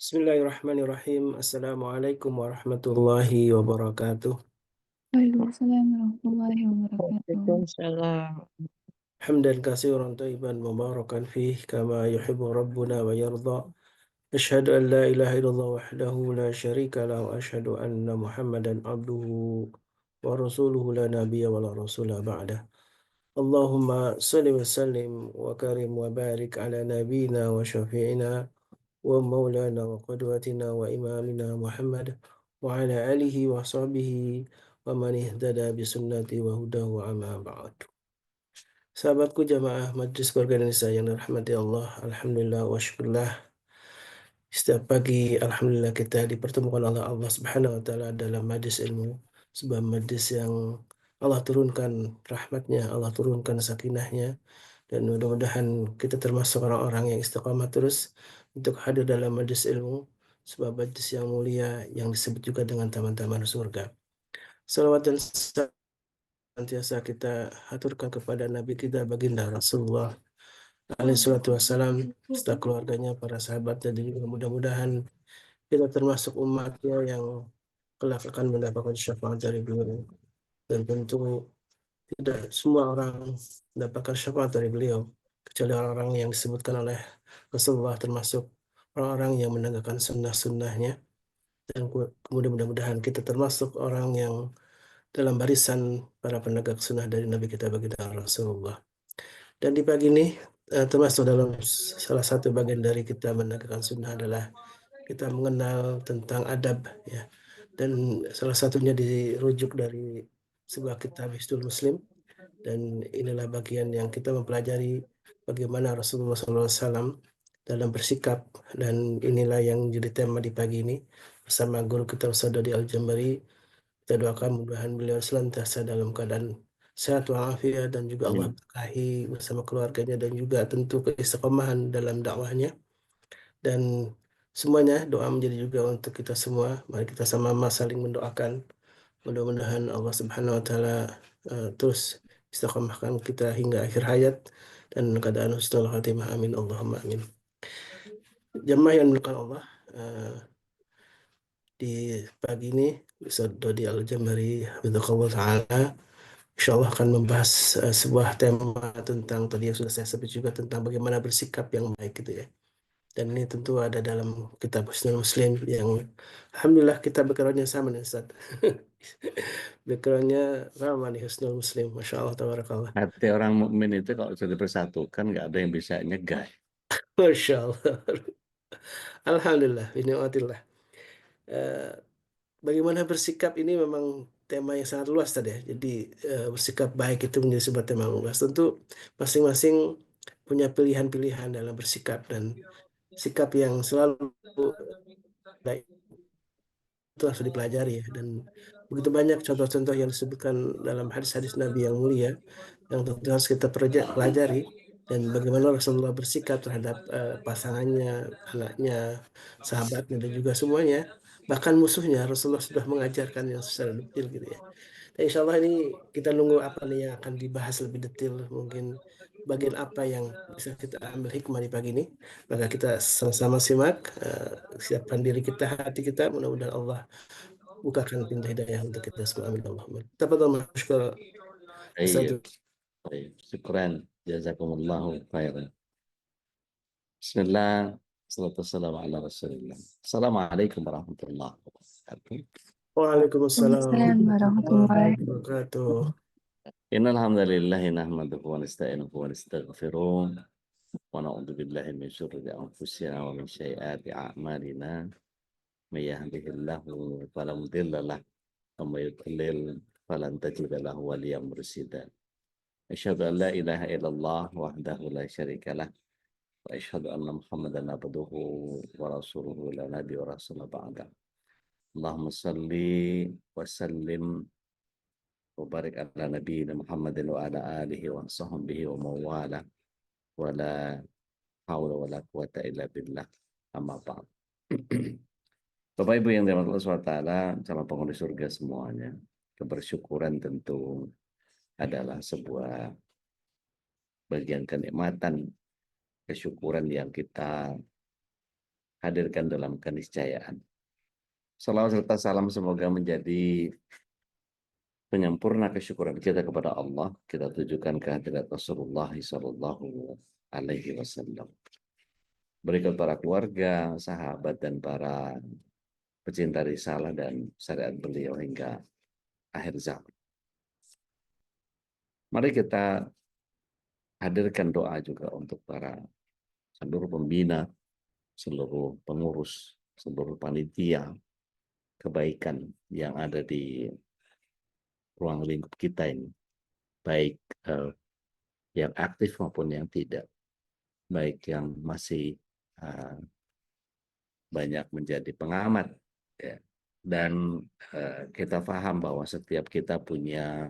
Bismillahirrahmanirrahim. Assalamualaikum warahmatullahi wabarakatuh. Waalaikumsalam warahmatullahi wabarakatuh. Waalaikumsalam. Hamdan katsiran thayyiban mubarakan fih kama yuhibbu rabbuna wa yarda. Asyhadu an la ilaha illallah wahdahu la syarika lah wa asyhadu anna Muhammadan abduhu wa rasuluhu la nabiyya wa la rasula ba'dah. Allahumma salli wa sallim wa karim wa barik ala nabiyyina wa syafi'ina wa maulana wa qudwatina wa imamina Muhammad wa ala alihi wa sahbihi wa man ihtada bi sunnati wa hudahu wa amma ba'd. Sahabatku jamaah Majelis Keluarga Indonesia yang dirahmati Allah, alhamdulillah wa syukurlah. Setiap pagi alhamdulillah kita dipertemukan oleh Allah Subhanahu wa taala dalam majlis ilmu, sebuah majlis yang Allah turunkan rahmatnya, Allah turunkan sakinahnya, dan mudah-mudahan kita termasuk orang-orang yang istiqamah terus untuk hadir dalam majlis ilmu, sebuah majlis yang mulia yang disebut juga dengan taman-taman surga. Salawat dan senantiasa kita haturkan kepada Nabi kita baginda Rasulullah alaihi salatu wassalam, serta keluarganya, para sahabatnya, dan juga mudah-mudahan kita termasuk umatnya yang kelak akan mendapatkan syafaat dari beliau. Dan tentu tidak semua orang mendapatkan syafaat dari beliau, kecuali orang-orang yang disebutkan oleh Rasulullah, termasuk orang-orang yang menegakkan sunnah-sunnahnya. Dan kemudian mudah-mudahan kita termasuk orang yang dalam barisan para penegak sunnah dari Nabi kita baginda Rasulullah. Dan di pagi ini termasuk dalam salah satu bagian dari kita menegakkan sunnah adalah kita mengenal tentang adab, ya. Dan salah satunya dirujuk dari sebuah kitab Hisnul Muslim, dan inilah bagian yang kita mempelajari bagaimana Rasulullah SAW dalam bersikap, dan inilah yang jadi tema di pagi ini bersama guru kita Ustaz Dodi Al-Jambari. Kita doakan mudah-mudahan beliau senantiasa dalam keadaan sehat walafiat, dan juga Allah Amin. berkahi bersama keluarganya, dan juga tentu keistiqomahan dalam dakwahnya. Dan semuanya doa menjadi juga untuk kita semua. Mari kita sama-sama saling mendoakan. Mudah-mudahan Allah Subhanahu wa taala terus istiqomahkan kita hingga akhir hayat dan keadaan husnul khatimah. Amin Allahumma amin. Jemaah yang dimuliakan Allah, eh, di pagi ini Ustaz Dodi Al-Jambari hafizahullah taala insyaallah akan membahas sebuah tema tentang, tadi yang sudah saya sebut juga, tentang bagaimana bersikap yang baik gitu ya. Dan ini tentu ada dalam kitab Husnul Muslim yang alhamdulillah kita backgroundnya sama nih Ustaz. Backgroundnya sama nih Husnul Muslim, Masya Allah, tabarakallah. Hati orang mukmin itu kalau sudah dipersatukan nggak ada yang bisa nyegah. Masya Allah. Alhamdulillah, bini'matillah. Eh, Bagaimana bersikap ini memang tema yang sangat luas tadi ya. Jadi bersikap baik itu menjadi sebuah tema yang luas. Tentu masing-masing punya pilihan-pilihan dalam bersikap, dan sikap yang selalu baik itu harus dipelajari ya. Dan begitu banyak contoh-contoh yang disebutkan dalam hadis-hadis Nabi yang mulia yang tentu harus kita pelajari, dan bagaimana Rasulullah bersikap terhadap pasangannya, anaknya, sahabatnya, dan juga semuanya, bahkan musuhnya Rasulullah sudah mengajarkan yang secara detail gitu ya. Dan insya Allah ini kita nunggu apa nih yang akan dibahas lebih detail, mungkin bagian apa yang bisa kita ambil hikmah di pagi ini. Maka kita sama-sama simak, siapkan diri kita, hati kita, mudah-mudahan Allah bukakan pintu hidayah untuk kita semua. Amin Allahumma. Tafadhal mashkur Iya, Ustaz. baik. Syukran. Jazakumullahu khairan. Bismillah. Salatu wassalamu ala rasulillah. Assalamualaikum warahmatullahi wabarakatuh. Waalaikumsalam Waalaikumsalam warahmatullahi warahmatullahi wabarakatuh. Innal hamdalillahi nahmaduhu wa nasta'inuhu wa nastaghfiruh wa na'udzu billahi min syururi anfusina wa min sayyiati a'malina. May yahdihillahu fala mudilla lahu wa may yudlil falan tajida lahu waliyyan mursyida. Asyhadu an la ilaha illallah wahdahu la syarika lah wa asyhadu anna Muhammadan abduhu wa rasuluhu la nabiyya wa rasulullah ba'da. Allahumma salli wa sallim wa barik ala nabiyyina Muhammadin wa ala alihi wa sahbihi wa mawala wa la haula wa la quwata illa billah, amma ba'd. Bapak Ibu yang dirahmati Allah SWT, calon penghuni surga semuanya, kebersyukuran tentu adalah sebuah bagian kenikmatan, kesyukuran yang kita hadirkan dalam keniscayaan. Salawat serta salam semoga menjadi penyempurna kesyukuran kita kepada Allah. Kita tujukan kehadirat Rasulullah Sallallahu Alaihi Wasallam. Berikut para keluarga, sahabat, dan para pecinta risalah dan syariat beliau hingga akhir zaman. Mari kita hadirkan doa juga untuk para seluruh pembina, seluruh pengurus, seluruh panitia kebaikan yang ada di ruang lingkup kita ini, baik yang aktif maupun yang tidak, baik yang masih banyak menjadi pengamat, ya. Dan kita paham bahwa setiap kita punya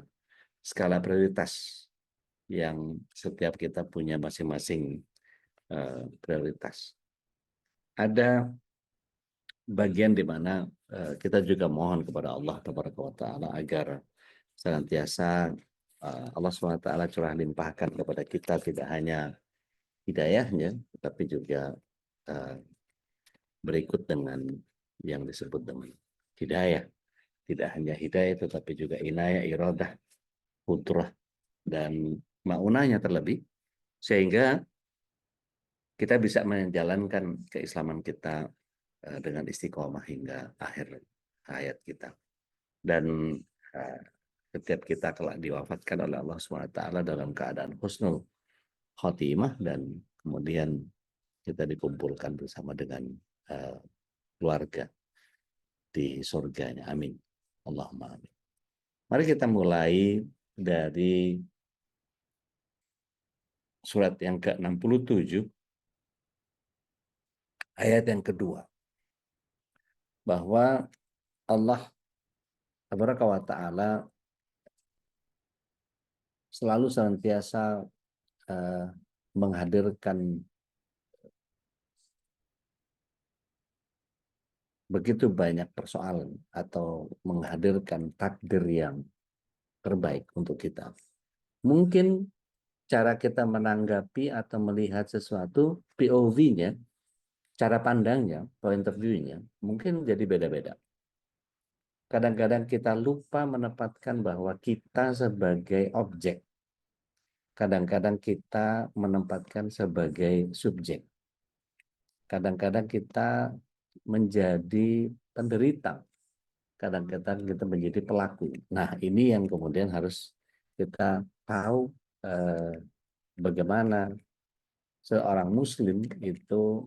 skala prioritas, yang setiap kita punya masing-masing prioritas. Ada bagian di mana kita juga mohon kepada Allah Taala agar senantiasa Allah SWT curah limpahkan kepada kita tidak hanya hidayahnya, tetapi juga berikut dengan yang disebut dengan hidayah. Tidak hanya hidayah, tetapi juga inayah, iradah, qudrah, dan maunahnya terlebih, sehingga kita bisa menjalankan keislaman kita dengan istiqomah hingga akhir hayat kita. Dan setiap kita kelak diwafatkan oleh Allah SWT dalam keadaan husnul khotimah, dan kemudian kita dikumpulkan bersama dengan keluarga di surganya. Amin. Allahumma amin. Mari kita mulai dari surat yang ke-67, ayat yang kedua. Bahwa Allah Tabaraka wa Ta'ala selalu senantiasa menghadirkan begitu banyak persoalan atau menghadirkan takdir yang terbaik untuk kita. Mungkin cara kita menanggapi atau melihat sesuatu, POV-nya, cara pandangnya, point of view-nya, mungkin jadi beda-beda. Kadang-kadang kita lupa menempatkan bahwa kita sebagai objek. Kadang-kadang kita menempatkan sebagai subjek. Kadang-kadang kita menjadi penderita. Kadang-kadang kita menjadi pelaku. Nah, ini yang kemudian harus kita tahu bagaimana seorang muslim itu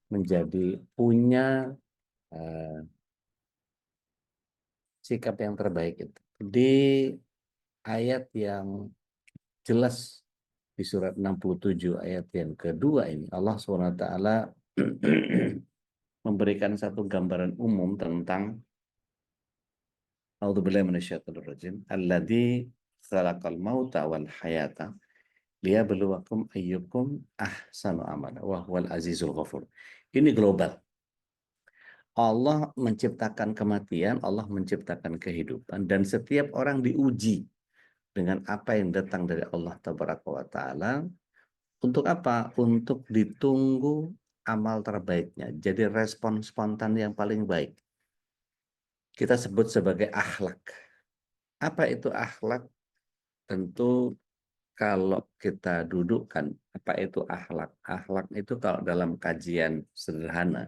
menjadi punya sikap yang terbaik itu. Di ayat yang jelas di surat 67 ayat yang kedua ini, Allah SWT memberikan satu gambaran umum tentang A'udzubillahi minasyaitonirrajim, alladzi khalaqal mauta wal hayata liyabluwakum ayyukum ahsanu amala wa huwal azizul ghafur. Ini global. Allah menciptakan kematian, Allah menciptakan kehidupan, dan setiap orang diuji dengan apa yang datang dari Allah Tabaraka wa Ta'ala. Untuk apa? Untuk ditunggu amal terbaiknya. Jadi respon spontan yang paling baik. Kita sebut sebagai akhlak. Apa itu akhlak? Tentu kalau kita dudukkan, apa itu akhlak? Akhlak itu kalau dalam kajian sederhana,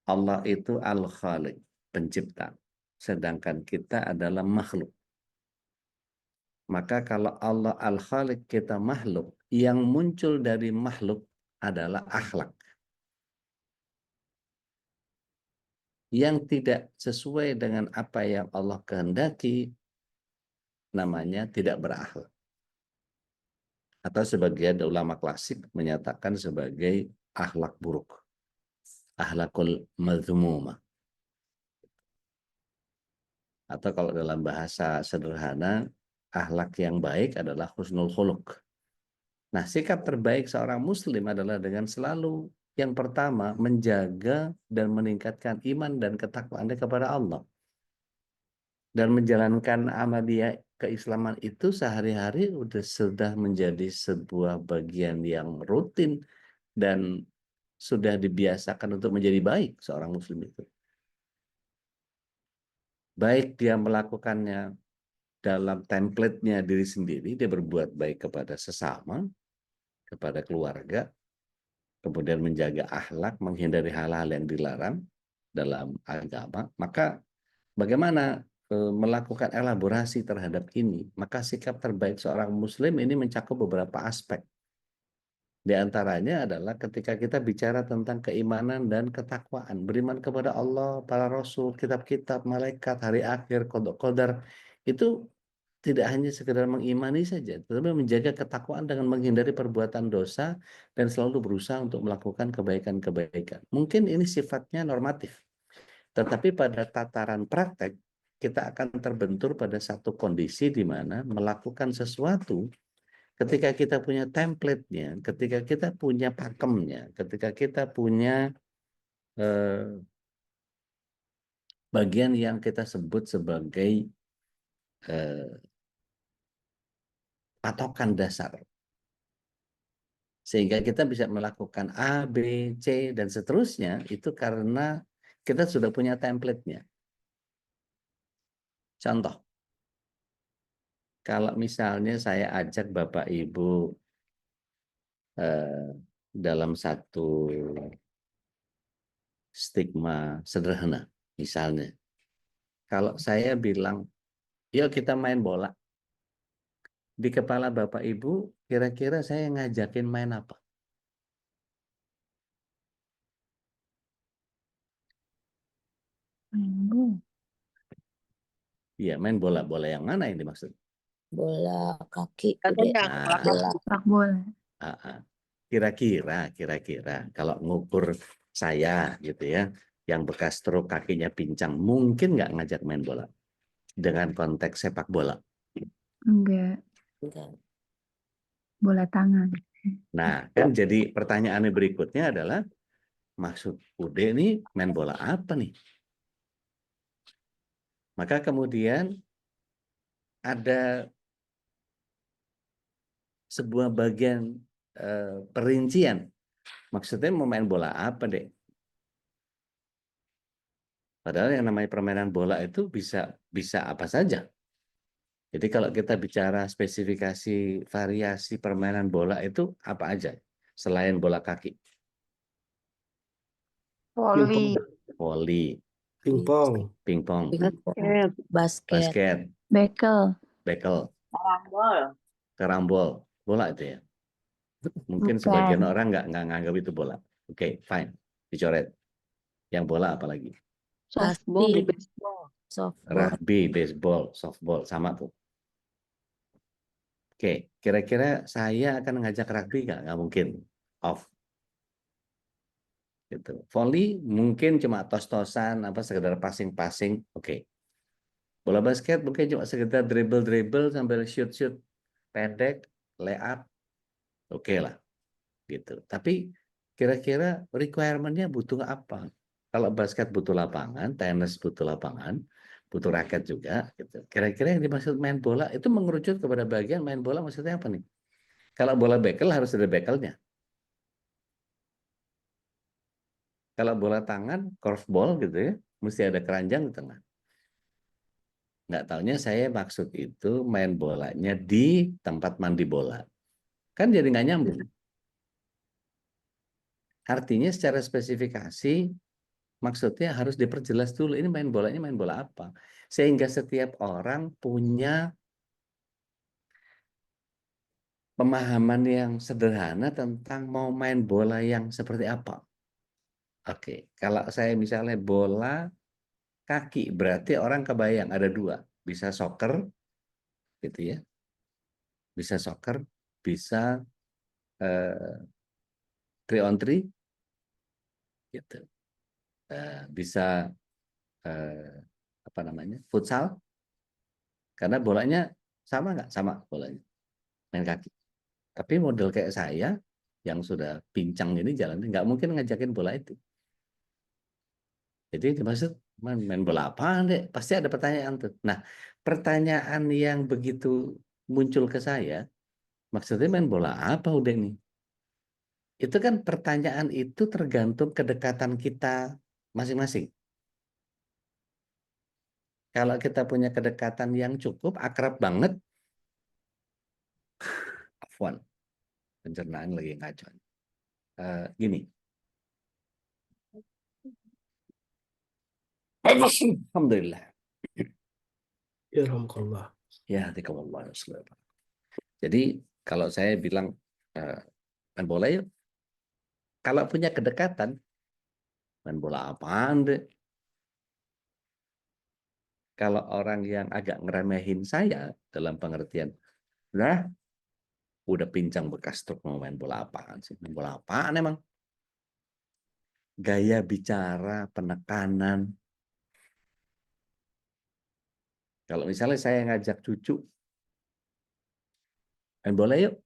Allah itu Al-Khaliq, pencipta. Sedangkan kita adalah makhluk. Maka kalau Allah Al-Khaliq, kita makhluk, yang muncul dari makhluk adalah akhlak. Yang tidak sesuai dengan apa yang Allah kehendaki, namanya tidak berakhlak. Atau sebagian ulama klasik menyatakan sebagai akhlak buruk. Akhlakul madhmumah. Atau kalau dalam bahasa sederhana, akhlak yang baik adalah husnul khuluq. Nah, sikap terbaik seorang muslim adalah dengan selalu yang pertama menjaga dan meningkatkan iman dan ketakwaannya kepada Allah. Dan menjalankan amaliyah keislaman itu sehari-hari sudah menjadi sebuah bagian yang rutin dan sudah dibiasakan untuk menjadi baik seorang muslim itu. Baik dia melakukannya dalam template-nya diri sendiri, dia berbuat baik kepada sesama, kepada keluarga, kemudian menjaga akhlak, menghindari hal-hal yang dilarang dalam agama, maka bagaimana melakukan elaborasi terhadap ini? Maka sikap terbaik seorang muslim ini mencakup beberapa aspek. Di antaranya adalah ketika kita bicara tentang keimanan dan ketakwaan, beriman kepada Allah, para rasul, kitab-kitab, malaikat, hari akhir, qadar, itu tidak hanya sekedar mengimani saja, tetapi menjaga ketakwaan dengan menghindari perbuatan dosa dan selalu berusaha untuk melakukan kebaikan-kebaikan. Mungkin ini sifatnya normatif, tetapi pada tataran praktek, kita akan terbentur pada satu kondisi di mana melakukan sesuatu ketika kita punya template-nya, ketika kita punya pakemnya, ketika kita punya bagian yang kita sebut sebagai patokan dasar, sehingga kita bisa melakukan A, B, C, dan seterusnya, itu karena kita sudah punya template-nya. Contoh, kalau misalnya saya ajak Bapak Ibu dalam satu stigma sederhana, misalnya, kalau saya bilang, yuk kita main bola, di kepala Bapak Ibu, kira-kira saya ngajakin main apa? Main bola. Iya, main bola. Bola yang mana yang dimaksud? Bola kaki Kan udah tendang, Nah, bola. Sepak bola. kira-kira kalau ngukur saya gitu ya, yang bekas stroke kakinya pincang, mungkin nggak ngajak main bola dengan konteks sepak bola? Enggak. Enggak. Bola tangan. Nah, kan jadi pertanyaannya berikutnya adalah, maksud Ude nih main bola apa nih? Maka kemudian ada sebuah bagian perincian. Maksudnya mau main bola apa, Dek? Padahal yang namanya permainan bola itu bisa apa saja. Jadi kalau kita bicara spesifikasi variasi permainan bola itu apa aja selain bola kaki? voli, Voli, Pingpong, pingpong, Basket. basket, Bekel. bekel, karambol, karambol, bola itu ya. Mungkin Bukan. sebagian orang nggak nganggap itu bola. Oke, fine, dicoret. Yang bola apa lagi? softball, Pasti. baseball, Softball. Rugby, baseball, softball, sama tuh. Oke, kira-kira saya akan ngajak rugby nggak? Nggak mungkin. Off. Gitu. Volley mungkin cuma tos-tosan, apa sekedar passing-passing. Oke. Bola basket mungkin cuma sekedar dribble-dribble sambil shoot-shoot pendek, lay-up. Oke lah. Gitu. Tapi kira-kira requirement-nya butuh apa? Kalau basket butuh lapangan, tenis butuh lapangan, butuh raket juga. Gitu. Kira-kira yang dimaksud main bola itu mengerucut kepada bagian main bola maksudnya apa nih? Kalau bola bekel harus ada bekelnya. Kalau bola tangan, curveball gitu ya, mesti ada keranjang di tengah. Nggak taunya saya maksud itu main bolanya di tempat mandi bola. Kan jadi nggak nyambung. Artinya secara spesifikasi, maksudnya harus diperjelas dulu, ini main bolanya main bola apa. Sehingga setiap orang punya pemahaman yang sederhana tentang mau main bola yang seperti apa. Oke, kalau saya misalnya bola kaki, berarti orang kebayang ada dua. Bisa soccer, gitu ya. Bisa soccer, bisa 3-on-3, gitu. Bisa apa namanya, futsal, karena bolanya sama nggak? Sama bolanya, main kaki. Tapi model kayak saya yang sudah pincang ini jalannya nggak mungkin ngajakin bola itu. Jadi dimaksud main bola apa deh? Pasti ada pertanyaan tuh. Nah, pertanyaan yang begitu muncul ke saya, maksudnya main bola apa udah nih? Itu kan pertanyaan itu tergantung kedekatan kita masing-masing. Kalau kita punya kedekatan yang cukup, akrab banget, afwan, pencernaan lagi ngaco. Gini, alhamdulillah. Yarhamukallah. Ya, hatikumullah. Jadi kalau saya bilang main bola yuk, kalau punya kedekatan, main bola apaan deh? Kalau orang yang agak ngeremehin saya dalam pengertian, nah udah pincang bekas truk mau main bola apaan sih? Main bola apaan emang? Gaya bicara, penekanan. Kalau misalnya saya ngajak cucu, main bola yuk.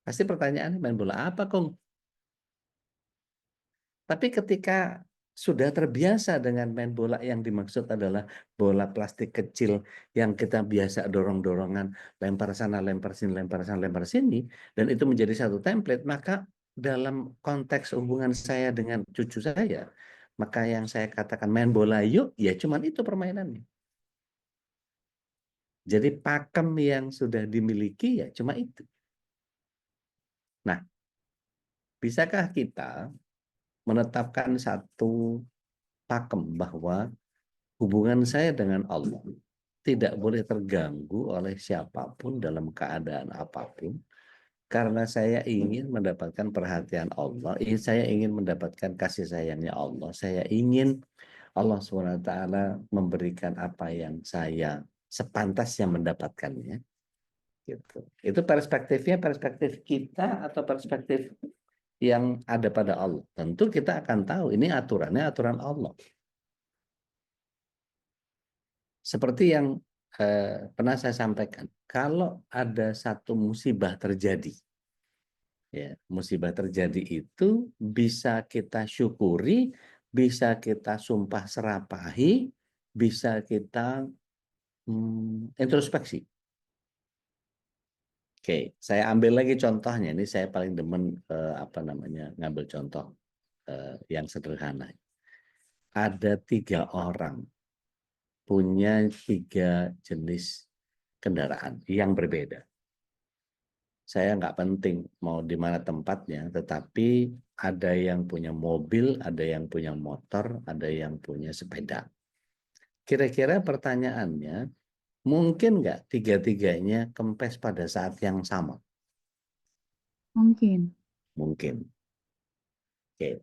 Pasti pertanyaannya main bola apa, Kong? Tapi ketika sudah terbiasa dengan main bola yang dimaksud adalah bola plastik kecil yang kita biasa dorong-dorongan, lempar sana, lempar sini, lempar sana, lempar sini, dan itu menjadi satu template, maka dalam konteks hubungan saya dengan cucu saya, maka yang saya katakan main bola yuk, ya cuman itu permainannya. Jadi pakem yang sudah dimiliki ya cuma itu. Nah, bisakah kita menetapkan satu pakem bahwa hubungan saya dengan Allah tidak boleh terganggu oleh siapapun dalam keadaan apapun, karena saya ingin mendapatkan perhatian Allah, saya ingin mendapatkan kasih sayangnya Allah, saya ingin Allah SWT memberikan apa yang saya sepantasnya mendapatkannya. Gitu. Itu perspektifnya perspektif kita atau perspektif yang ada pada Allah. Tentu kita akan tahu ini aturannya aturan Allah. Seperti yang pernah saya sampaikan, kalau ada satu musibah terjadi, ya, musibah terjadi itu bisa kita syukuri, bisa kita sumpah serapahi, bisa kita introspeksi. Oke, saya ambil lagi contohnya. Ini saya paling demen ngambil contoh yang sederhana. Ada 3 orang punya 3 jenis kendaraan yang berbeda. Saya nggak penting mau di mana tempatnya, tetapi ada yang punya mobil, ada yang punya motor, ada yang punya sepeda. Kira-kira pertanyaannya, mungkin nggak 3-tiganya kempes pada saat yang sama? Mungkin. Mungkin. Oke.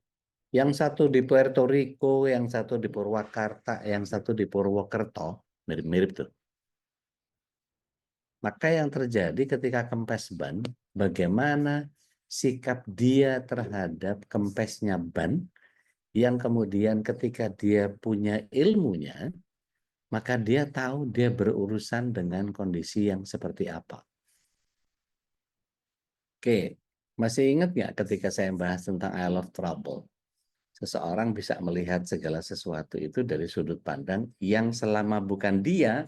Yang satu di Puerto Rico, yang satu di Purwakarta, yang satu di Purwokerto, mirip-mirip tuh. Maka yang terjadi ketika kempes ban, bagaimana sikap dia terhadap kempesnya ban, yang kemudian ketika dia punya ilmunya, maka dia tahu dia berurusan dengan kondisi yang seperti apa. Oke, masih ingat nggak ketika saya bahas tentang I love trouble? Seseorang bisa melihat segala sesuatu itu dari sudut pandang yang selama bukan dia,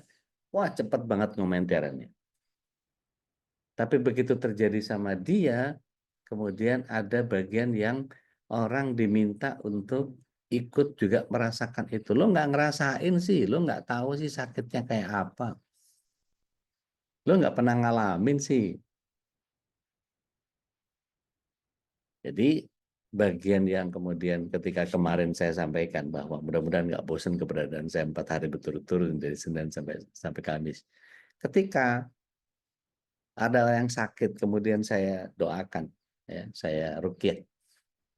wah cepat banget ngomentarannya. Tapi begitu terjadi sama dia, kemudian ada bagian yang orang diminta untuk ikut juga merasakan itu. Lo nggak ngerasain sih, lo nggak tahu sih sakitnya kayak apa. Lo nggak pernah ngalamin sih. Jadi bagian yang kemudian ketika kemarin saya sampaikan bahwa mudah-mudahan nggak bosan keberadaan saya 4 hari berturut-turut dari Senin sampai Kamis. Ketika ada yang sakit, kemudian saya doakan, ya, saya ruqyah.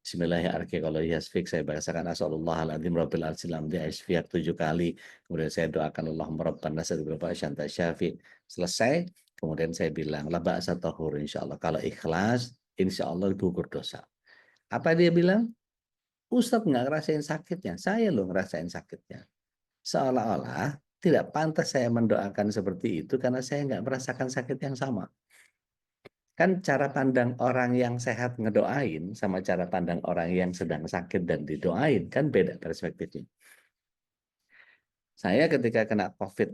Bismillahirrahmanirrahim. Saya bahasakan Asallullahaladzim Rabbil Arsil Amdi Aisfiak 7 kali. Kemudian saya doakan Allahumma Rabban Nasir Bapak Syanta Syafi. Selesai, kemudian saya bilang, la ba'sa tahur insyaAllah. Kalau ikhlas, insyaAllah gugur dosa. Apa dia bilang? Ustadz nggak ngerasain sakitnya, saya loh ngerasain sakitnya. Seolah-olah tidak pantas saya mendoakan seperti itu karena saya nggak merasakan sakit yang sama. Kan cara pandang orang yang sehat ngedoain sama cara pandang orang yang sedang sakit dan didoain kan beda perspektifnya. Saya ketika kena COVID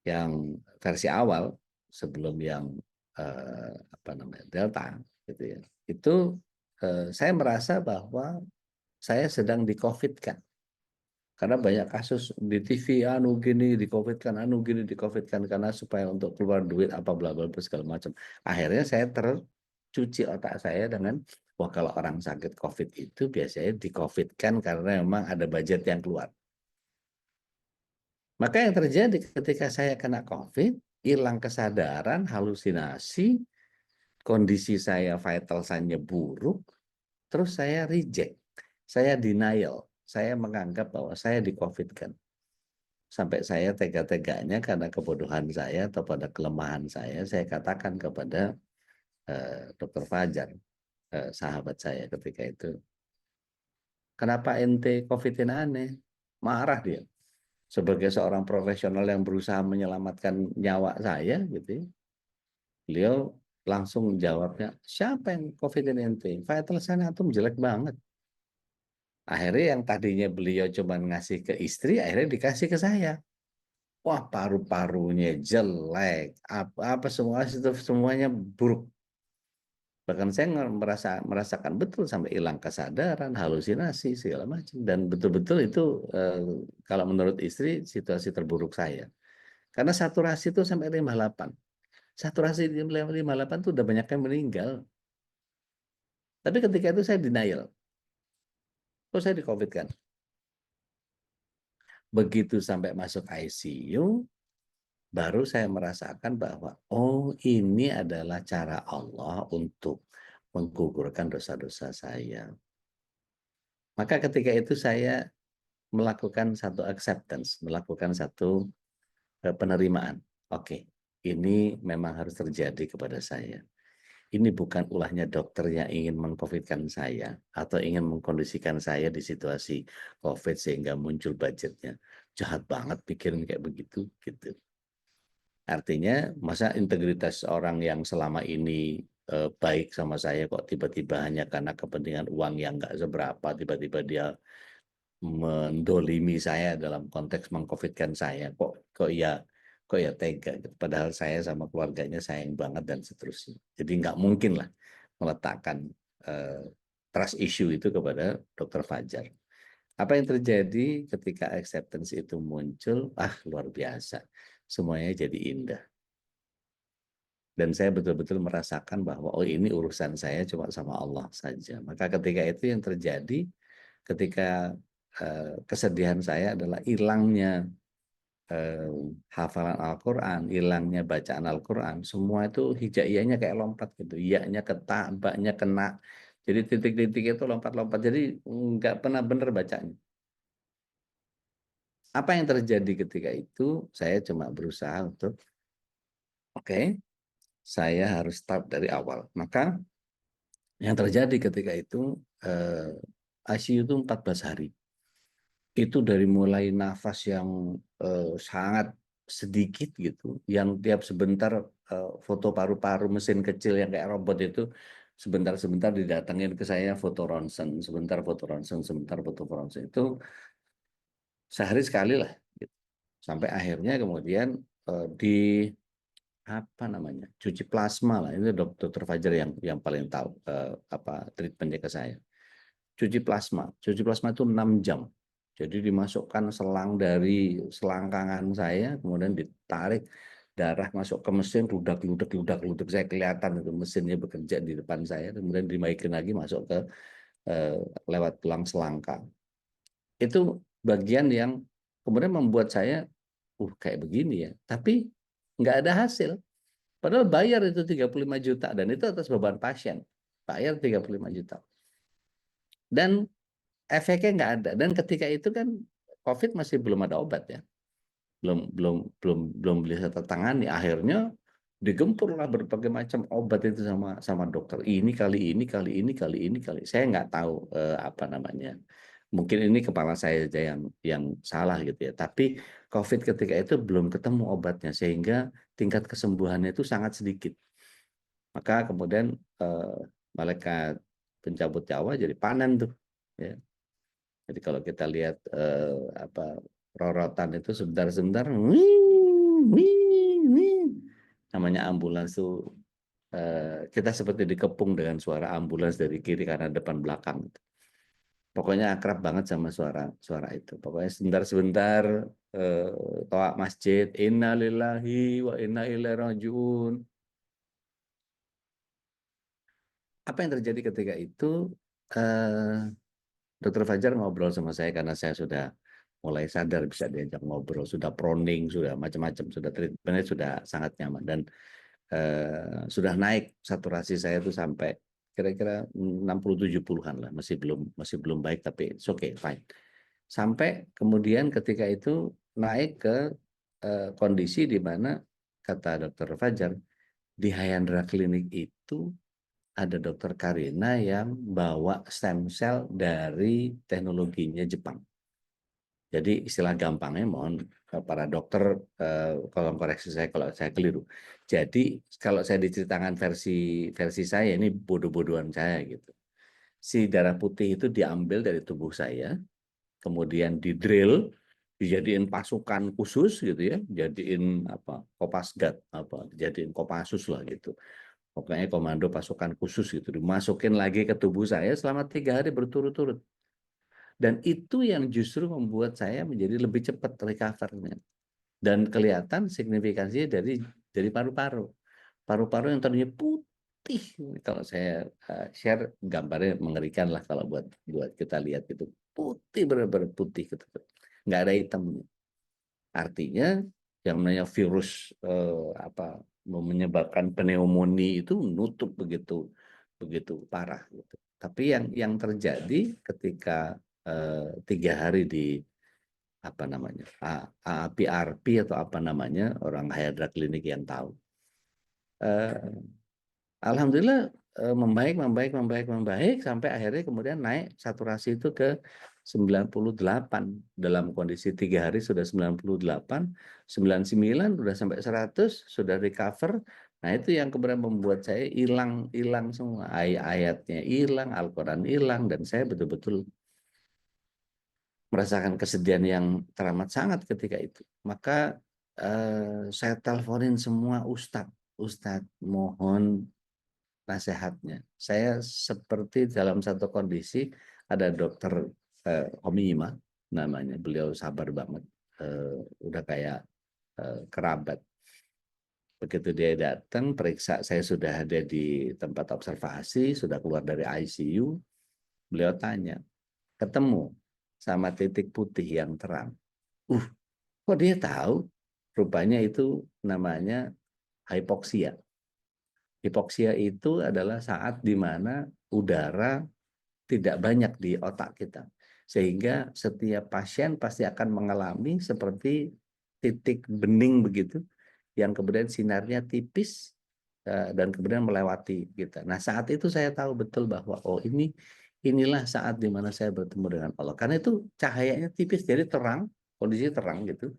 yang versi awal sebelum yang Delta, gitu ya. Itu saya merasa bahwa saya sedang di-COVID-kan. Karena banyak kasus di TV, anu gini, di-COVID-kan, anu gini, di-COVID-kan, karena supaya untuk keluar duit, apa bla bla bla segala macam. Akhirnya saya tercuci otak saya dengan, wah kalau orang sakit COVID itu biasanya di-COVID-kan karena memang ada budget yang keluar. Maka yang terjadi ketika saya kena COVID, hilang kesadaran, halusinasi, kondisi saya vital sign-nya buruk, terus saya reject, saya denial, saya menganggap bahwa saya di-COVID-kan. Sampai saya tega-teganya karena kebodohan saya atau pada kelemahan saya katakan kepada Dr. Fajar, sahabat saya ketika itu, kenapa ente COVID-in aneh? Marah dia. Sebagai seorang profesional yang berusaha menyelamatkan nyawa saya, gitu ya, beliau langsung jawabnya, siapa yang COVID-in ente? Vital sign antum jelek banget. Akhirnya yang tadinya beliau cuma ngasih ke istri, akhirnya dikasih ke saya. Wah, paru-parunya jelek, apa semuanya buruk. Bahkan saya merasakan betul sampai hilang kesadaran, halusinasi segala macam, dan betul-betul itu kalau menurut istri situasi terburuk saya. Karena saturasi itu sampai 58. Saturasi 58 itu udah banyak yang meninggal. Tapi ketika itu saya denial. Kok saya di-COVID kan? Begitu sampai masuk ICU, baru saya merasakan bahwa oh ini adalah cara Allah untuk menggugurkan dosa-dosa saya. Maka ketika itu saya melakukan satu acceptance, melakukan satu penerimaan. Oke, ini memang harus terjadi kepada saya. Ini bukan ulahnya dokter yang ingin meng-COVID-kan saya atau ingin mengkondisikan saya di situasi COVID sehingga muncul budgetnya. Jahat banget pikirin kayak begitu, gitu. Artinya, masa integritas orang yang selama ini baik sama saya kok tiba-tiba hanya karena kepentingan uang yang nggak seberapa, tiba-tiba dia mendolimi saya dalam konteks meng-COVID-kan saya, kok ya tega. Padahal saya sama keluarganya sayang banget dan seterusnya. Jadi nggak mungkin lah meletakkan trust issue itu kepada Dr. Fajar. Apa yang terjadi ketika acceptance itu muncul? Luar biasa. Semuanya jadi indah. Dan saya betul-betul merasakan bahwa oh ini urusan saya cuma sama Allah saja. Maka ketika itu yang terjadi, ketika kesedihan saya adalah hilangnya hafalan Al-Quran, hilangnya bacaan Al-Quran, semua itu hijaiyahnya kayak lompat gitu, iya-nya kena, baknya kena, jadi titik-titik itu lompat-lompat, jadi nggak pernah benar bacanya. Apa yang terjadi ketika itu? Saya cuma berusaha untuk oke, saya harus start dari awal. Maka yang terjadi ketika itu ICU itu 14 hari. Itu dari mulai nafas yang sangat sedikit gitu, yang tiap sebentar foto paru-paru mesin kecil yang kayak robot itu sebentar-sebentar didatengin ke saya foto ronsen, sebentar foto ronsen, sebentar foto ronsen, itu sehari sekali lah gitu. Sampai akhirnya kemudian di apa namanya, cuci plasma lah, itu dokter Fajar yang paling tahu apa treatmentnya ke saya. Cuci plasma itu 6 jam. Jadi dimasukkan selang dari selangkangan saya, kemudian ditarik darah masuk ke mesin, ludak, saya kelihatan itu mesinnya bekerja di depan saya, kemudian dimaikin lagi masuk ke lewat tulang selangkang. Itu bagian yang kemudian membuat saya, kayak begini ya, tapi nggak ada hasil. Padahal bayar itu 35 juta, dan itu atas beban pasien. Bayar 35 juta. Dan efeknya nggak ada. Dan ketika itu kan COVID masih belum ada obat ya, belum bisa tertangani. Akhirnya digempurlah berbagai macam obat itu sama dokter. Ini kali. Saya nggak tahu apa namanya. Mungkin ini kepala saya saja yang salah gitu ya. Tapi COVID ketika itu belum ketemu obatnya, sehingga tingkat kesembuhannya itu sangat sedikit. Maka kemudian malaikat pencabut nyawa jadi panen tuh. Ya. Jadi kalau kita lihat rorotan itu sebentar, namanya ambulans tuh kita seperti dikepung dengan suara ambulans dari kiri kanan depan belakang. Pokoknya akrab banget sama suara itu. Pokoknya sebentar-sebentar toa masjid, innalillahi wa inna ilaihi rajiun. Apa yang terjadi ketika itu? Dokter Fajar ngobrol sama saya karena saya sudah mulai sadar bisa diajak ngobrol, sudah proning, sudah macam-macam, sudah treatmentnya sudah sangat nyaman dan sudah naik saturasi saya itu sampai kira-kira 60-70-an lah, masih belum baik tapi it's okay, fine. Sampai kemudian ketika itu naik ke kondisi di mana kata Dokter Fajar di Hyandra Clinic itu ada Dokter Karina yang bawa stem cell dari teknologinya Jepang. Jadi istilah gampangnya, mohon para dokter tolong koreksi saya kalau saya keliru. Jadi kalau saya diceritakan versi saya ini bodoh-bodohan saya gitu. Si darah putih itu diambil dari tubuh saya, kemudian di drill, dijadiin pasukan khusus gitu ya, jadiin Kopasgat, dijadiin Kopassus lah gitu. Pokoknya komando pasukan khusus gitu, dimasukin lagi ke tubuh saya selama 3 hari berturut-turut. Dan itu yang justru membuat saya menjadi lebih cepat recover-nya. Dan kelihatan signifikansinya dari paru-paru. Paru-paru yang tadinya putih, kalau saya share gambarnya mengerikan lah kalau buat kita lihat itu. Putih, benar-benar putih gitu. Nggak ada hitamnya. Artinya yang namanya virus menyebabkan pneumonia itu nutup begitu parah gitu. Tapi yang terjadi ketika 3 hari di PRP atau apa namanya, orang Hyandra Clinic yang tahu. Alhamdulillah membaik sampai akhirnya kemudian naik saturasi itu ke 98. Dalam kondisi 3 hari sudah 98, 99 sudah sampai 100, sudah recover. Nah itu yang kemudian membuat saya hilang semua, ayat-ayatnya hilang, Al-Quran hilang, dan saya betul-betul merasakan kesedihan yang teramat sangat ketika itu. Maka saya teleponin semua Ustadz mohon nasihatnya. Saya seperti dalam satu kondisi, ada dokter Homima namanya, beliau sabar banget, udah kayak kerabat. Begitu dia datang periksa, saya sudah ada di tempat observasi, sudah keluar dari ICU, beliau tanya, ketemu sama titik putih yang terang. Kok dia tahu? Rupanya itu namanya hipoksia. Hipoksia itu adalah saat di mana udara tidak banyak di otak kita. Sehingga setiap pasien pasti akan mengalami seperti titik bening begitu, yang kemudian sinarnya tipis dan kemudian melewati kita. Nah saat itu saya tahu betul bahwa inilah saat di mana saya bertemu dengan Allah. Karena itu cahayanya tipis, jadi terang, kondisi terang gitu.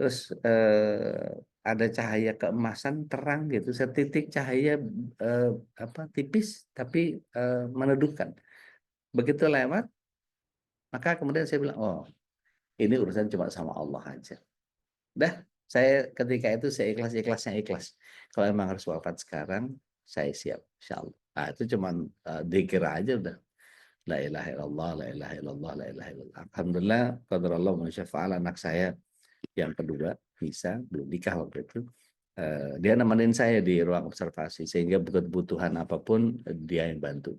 Terus ada cahaya keemasan terang gitu, setitik cahaya tipis tapi meneduhkan. Begitu lewat, maka kemudian saya bilang, oh ini urusan cuma sama Allah aja. Dah, saya ketika itu saya ikhlas-ikhlasnya ikhlas. Kalau emang harus wafat sekarang, saya siap, insya Allah. Nah, itu cuma dikir aja udah. La ilaha illallah, la ilaha illallah, la ilaha illallah. Alhamdulillah, qadarullah wa syafa'al, anak saya yang kedua bisa, belum nikah waktu itu. Dia nemenin saya di ruang observasi, sehingga kebutuhan apapun dia yang bantu.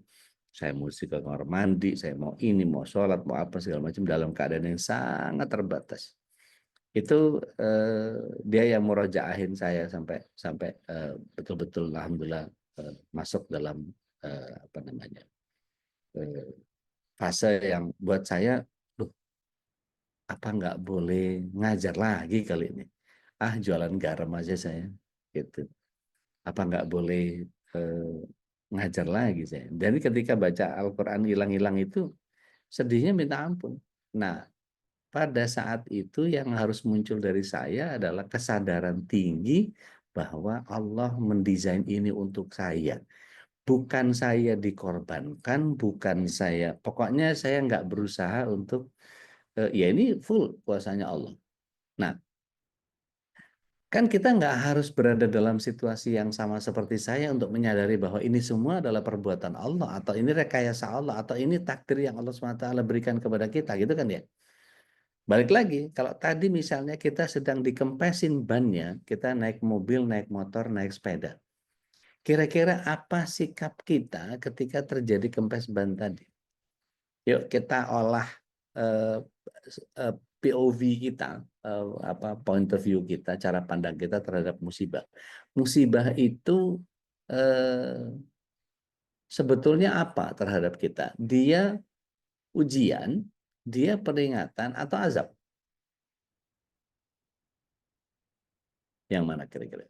Saya mesti ke kamar mandi, saya mau ini, mau sholat, mau apa segala macam dalam keadaan yang sangat terbatas. Itu dia yang merojaahin saya sampai betul-betul alhamdulillah masuk dalam fase yang buat saya, loh, apa nggak boleh ngajar lagi kali ini? Jualan garam aja saya, gitu. Apa nggak boleh ngajar lagi saya? Jadi ketika baca Al-Quran hilang-hilang itu, sedihnya minta ampun. Nah, pada saat itu yang harus muncul dari saya adalah kesadaran tinggi bahwa Allah mendesain ini untuk saya. Bukan saya dikorbankan, bukan saya. Pokoknya saya nggak berusaha untuk, ya ini full kuasanya Allah. Nah, Kan kita nggak harus berada dalam situasi yang sama seperti saya untuk menyadari bahwa ini semua adalah perbuatan Allah, atau ini rekayasa Allah, atau ini takdir yang Allah SWT berikan kepada kita, gitu kan ya. Balik lagi, kalau tadi misalnya kita sedang dikempesin bannya, kita naik mobil, naik motor, naik sepeda. Kira-kira apa sikap kita ketika terjadi kempes ban tadi? Yuk kita olah POV kita, point of view kita, cara pandang kita terhadap musibah. Musibah itu sebetulnya apa terhadap kita? Dia ujian, dia peringatan, atau azab? Yang mana kira-kira?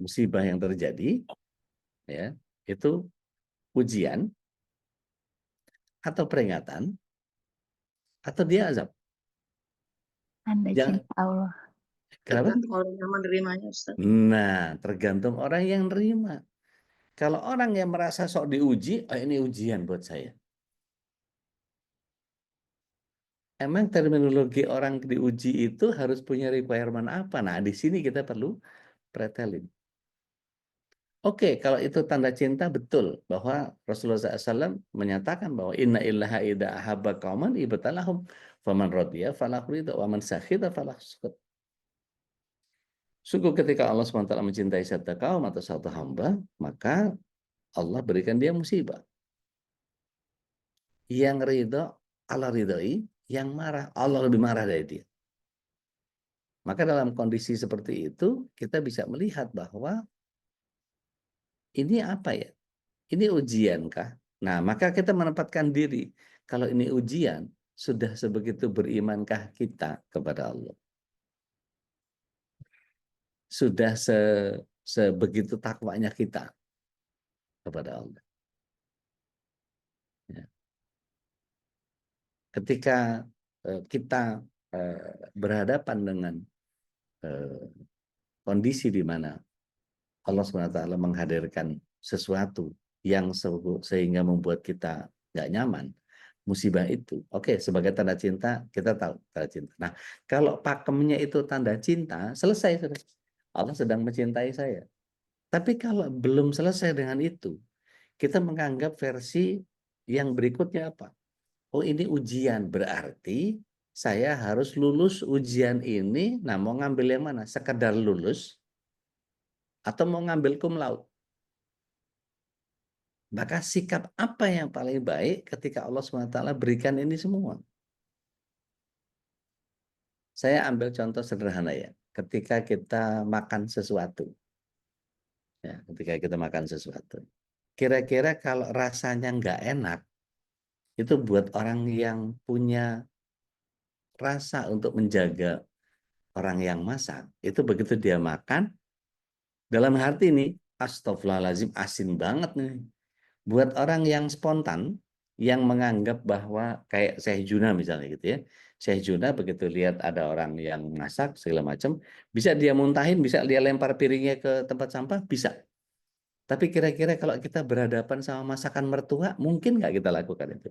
Musibah yang terjadi, ya, itu ujian, atau peringatan, atau dia azab? Tanda Jangan, cinta Allah. kenapa? Tergantung orang yang menerimanya, Ustaz. Nah, tergantung orang yang nerima. Kalau orang yang merasa sok diuji, oh ini ujian buat saya. Emang terminologi orang diuji itu harus punya requirement apa? Nah, di sini kita perlu pretelin. Oke, kalau itu tanda cinta, betul bahwa Rasulullah SAW menyatakan bahwa inna illaha idza ahabba qauman ibtalahum faman radiya falahu ridha wa man sakhita falahu sukut. Sungguh ketika Allah SWT mencintai satu kaum atau satu hamba, maka Allah berikan dia musibah. Yang ridho Allah ridhoi, yang marah Allah lebih marah dari dia. Maka dalam kondisi seperti itu kita bisa melihat bahwa ini apa ya? Ini ujian kah? Nah, maka kita menempatkan diri, kalau ini ujian, sudah sebegitu berimankah kita kepada Allah? Sudah sebegitu takwanya kita kepada Allah. Ya. Ketika kita berhadapan dengan kondisi di mana Allah SWT menghadirkan sesuatu yang sehingga membuat kita nggak nyaman, musibah itu, oke, sebagai tanda cinta, kita tahu tanda cinta. Nah, kalau pakemnya itu tanda cinta, selesai sudah. Allah sedang mencintai saya. Tapi kalau belum selesai dengan itu, kita menganggap versi yang berikutnya apa? Oh, ini ujian, berarti saya harus lulus ujian ini. Nah, mau ngambil yang mana? Sekedar lulus atau mau ngambil cum laude? Maka sikap apa yang paling baik ketika Allah SWT berikan ini semua? Saya ambil contoh sederhana ya. Ketika kita makan sesuatu. Ya, ketika kita makan sesuatu. Kira-kira kalau rasanya nggak enak, itu buat orang yang punya rasa untuk menjaga orang yang masak, itu begitu dia makan, dalam hati nih, astagfirullahaladzim, asin banget nih. Buat orang yang spontan, yang menganggap bahwa kayak Syekh Juna misalnya gitu ya, Syekh Juna begitu lihat ada orang yang masak segala macam, bisa dia muntahin, bisa dia lempar piringnya ke tempat sampah, bisa. Tapi kira-kira kalau kita berhadapan sama masakan mertua, mungkin nggak kita lakukan itu?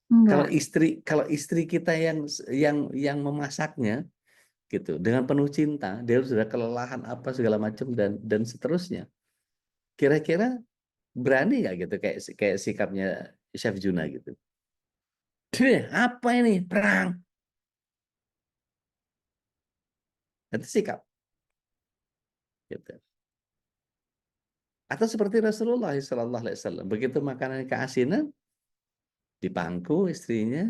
Enggak. Kalau istri kita yang memasaknya gitu dengan penuh cinta, dia sudah kelelahan apa segala macam dan seterusnya. Kira-kira berani nggak gitu kayak sikapnya Chef Juna gitu? Apa ini perang? Itu sikap. Gitu. Atau seperti Rasulullah SAW, begitu makanan keasinan dipangku istrinya.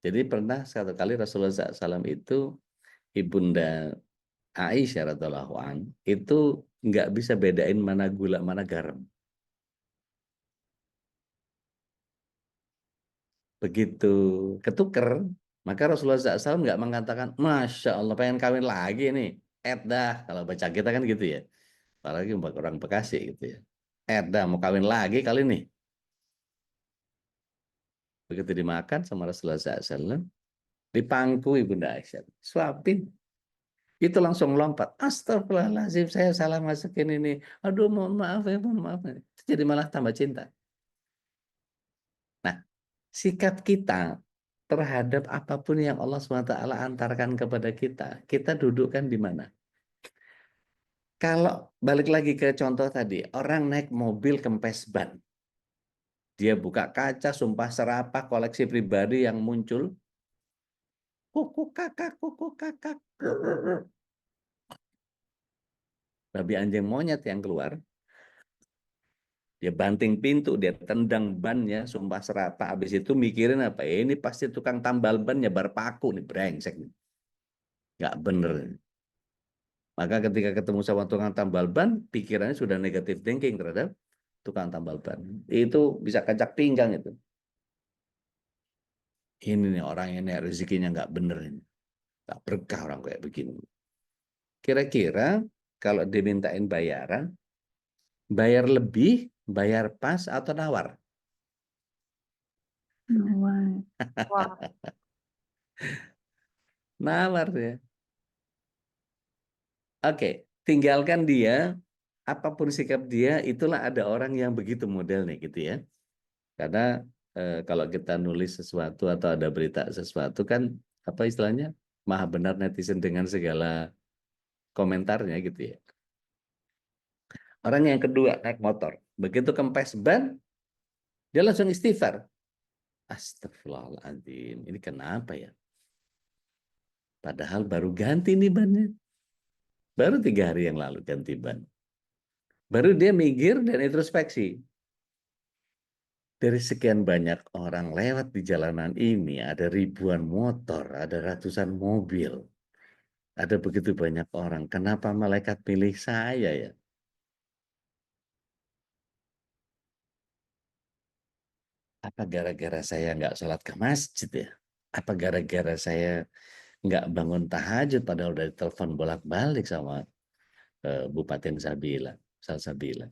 Jadi pernah satu kali Rasulullah SAW itu ibunda Aisyah radhiallahu an itu nggak bisa bedain mana gula mana garam. Begitu ketuker, maka Rasulullah SAW nggak mengatakan, Masya Allah pengen kawin lagi nih, dah. Kalau baca kita kan gitu ya, apalagi orang Bekasi gitu ya, dah mau kawin lagi kali nih. Begitu dimakan sama Rasulullah SAW, dipangku ibunda Aisyah, suapin. Itu langsung lompat, astagfirullahaladzim, saya salah masukin ini, aduh mohon maaf ya, mohon maaf. Itu jadi malah tambah cinta. Nah, sikap kita terhadap apapun yang Allah SWT antarkan kepada kita dudukkan di mana? Kalau balik lagi ke contoh tadi, orang naik mobil kempes ban. Dia buka kaca, sumpah serapah, koleksi pribadi yang muncul. Kuku kakak, kuku kakak. Babi anjing monyet yang keluar. Dia banting pintu, dia tendang bannya, sumpah serapah. Habis itu mikirin apa? Ini pasti tukang tambal ban nyebar paku nih, brengsek. Nggak bener. Maka ketika ketemu sama tukang tambal ban, pikirannya sudah negatif thinking terhadap tukang tambal ban. Itu bisa kacak pinggang itu. Ini nih orang ini rezekinya nggak bener ini. Nggak berkah orang kayak begini. Kira-kira kalau dimintain bayaran, bayar lebih, bayar pas atau nawar? Nawar. Wah, Nawar ya. Oke, tinggalkan dia, apapun sikap dia, itulah ada orang yang begitu modelnya gitu ya. Karena kalau kita nulis sesuatu atau ada berita sesuatu kan, apa istilahnya, maha benar netizen dengan segala komentarnya gitu ya. Orang yang kedua naik motor, begitu kempes ban, dia langsung istighfar. Astagfirullahaladzim, ini kenapa ya? Padahal baru ganti nih bannya. Baru 3 hari yang lalu ganti ban. Baru dia mikir dan introspeksi. Dari sekian banyak orang lewat di jalanan ini, ada ribuan motor, ada ratusan mobil. Ada begitu banyak orang. Kenapa malaikat pilih saya ya? Apa gara-gara saya nggak sholat ke masjid ya? Apa gara-gara saya nggak bangun tahajud padahal udah ditelepon bolak-balik sama Bupati Sabila, Salsabila.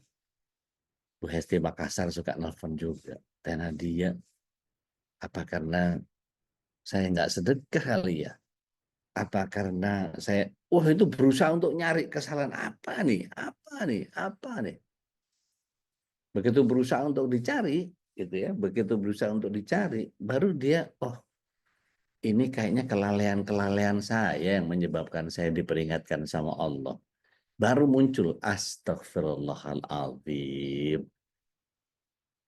Bu Hesti Makassar suka nelfon juga. Teh Nadia, apa karena saya nggak sedekah kali ya? Apa karena saya, itu berusaha untuk nyari kesalahan apa nih? Apa nih? Apa nih? Begitu berusaha untuk dicari, gitu ya. Begitu berusaha untuk dicari, baru dia, ini kayaknya kelalaian-kelalaian saya yang menyebabkan saya diperingatkan sama Allah. Baru muncul, astagfirullahaladzim.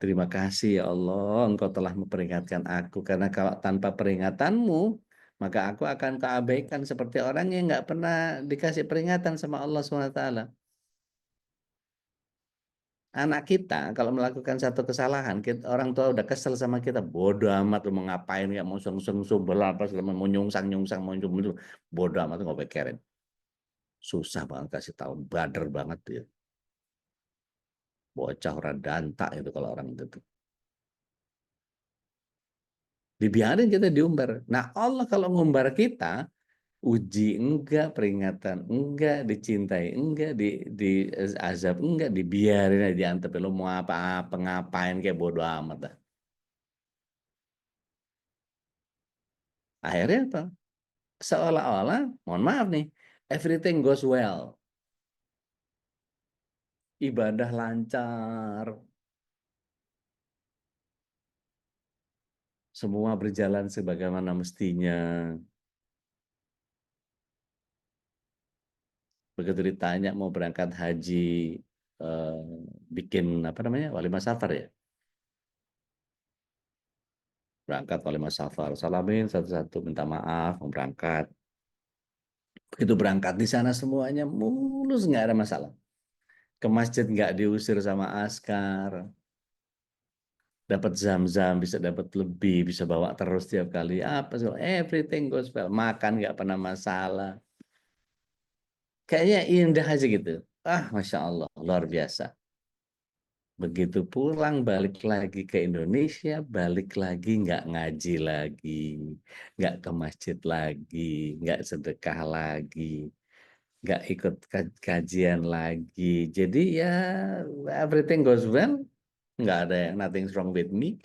Terima kasih ya Allah, Engkau telah memperingatkan aku. Karena kalau tanpa peringatanmu, maka aku akan keabaikan seperti orang yang nggak pernah dikasih peringatan sama Allah SWT. Anak kita kalau melakukan satu kesalahan, orang tua udah kesel sama kita, bodoh amat lu mau ngapain, nggak mau seng-seng sumbel apa, mau nyungsang-nyungsang, mau nyumbel, bodoh amat nggak pikirin. Susah banget kasih tahu, bader banget dia. Bocah orang danta itu kalau orang itu tuh. Dibiarin kita diumbar. Nah Allah kalau ngumbar kita, uji enggak, peringatan enggak, dicintai enggak, di azab enggak, dibiarin aja diantep. Lo mau apa-apa, ngapain kayak bodo amat dah. Akhirnya apa? Seolah-olah, mohon maaf nih, everything goes well. Ibadah lancar. Semua berjalan sebagaimana mestinya. Begitu ditanya mau berangkat haji, bikin apa namanya, walimah safar ya. Berangkat walimah safar, salamin satu-satu, minta maaf, mau berangkat. Begitu berangkat di sana semuanya mulus, nggak ada masalah. Ke masjid nggak diusir sama askar. Dapat zam-zam, bisa dapat lebih, bisa bawa terus tiap kali. Apa sih? Everything goes well. Makan nggak pernah masalah. Kayaknya indah aja gitu. Masya Allah, luar biasa. Begitu pulang, balik lagi ke Indonesia, balik lagi nggak ngaji lagi, nggak ke masjid lagi, nggak sedekah lagi, nggak ikut kajian lagi. Jadi ya everything goes well, nggak ada yang nothing wrong with me.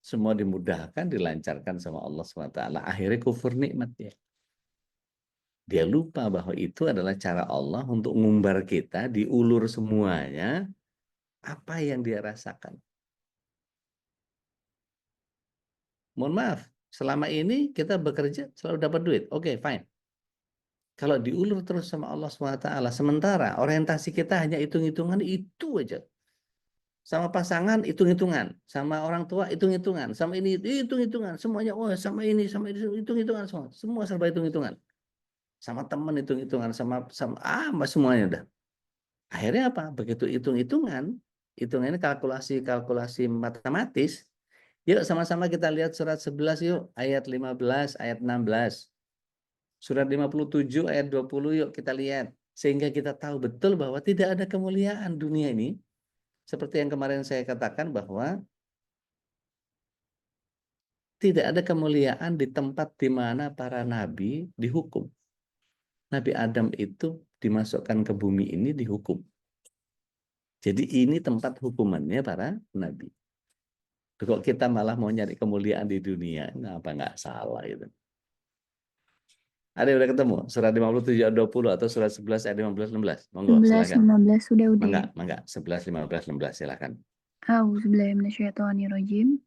Semua dimudahkan, dilancarkan sama Allah SWT. Akhirnya kufur nikmat ya. Dia lupa bahwa itu adalah cara Allah untuk ngumbar kita, diulur semuanya, apa yang dia rasakan. mohon maaf, selama ini kita bekerja selalu dapat duit. Oke, fine. Kalau diulur terus sama Allah SWT, sementara orientasi kita hanya hitung-hitungan itu aja. Sama pasangan hitung-hitungan, sama orang tua hitung-hitungan, sama ini hitung-hitungan, semuanya sama ini hitung-hitungan semua. Semua serba hitung-hitungan. Sama teman hitung-hitungan, sama semuanya udah. Akhirnya apa? Begitu hitung-hitungan ini kalkulasi matematis. Yuk sama-sama kita lihat surat 11 yuk, ayat 15, ayat 16. Surat 57 ayat 20 yuk kita lihat. Sehingga kita tahu betul bahwa tidak ada kemuliaan dunia ini. Seperti yang kemarin saya katakan bahwa tidak ada kemuliaan di tempat di mana para nabi dihukum. Nabi Adam itu dimasukkan ke bumi ini dihukum. Jadi ini tempat hukumannya para nabi. Kok kita malah mau nyari kemuliaan di dunia, apa nggak salah itu. Ada yang udah ketemu? Surat 57 ayat 20 atau surat 11 ayat 15 16. Monggo 11, silakan. 15 sudah ya. Mangga 11 15 16 silakan. A'udzubillahi minasyaitonirrajim.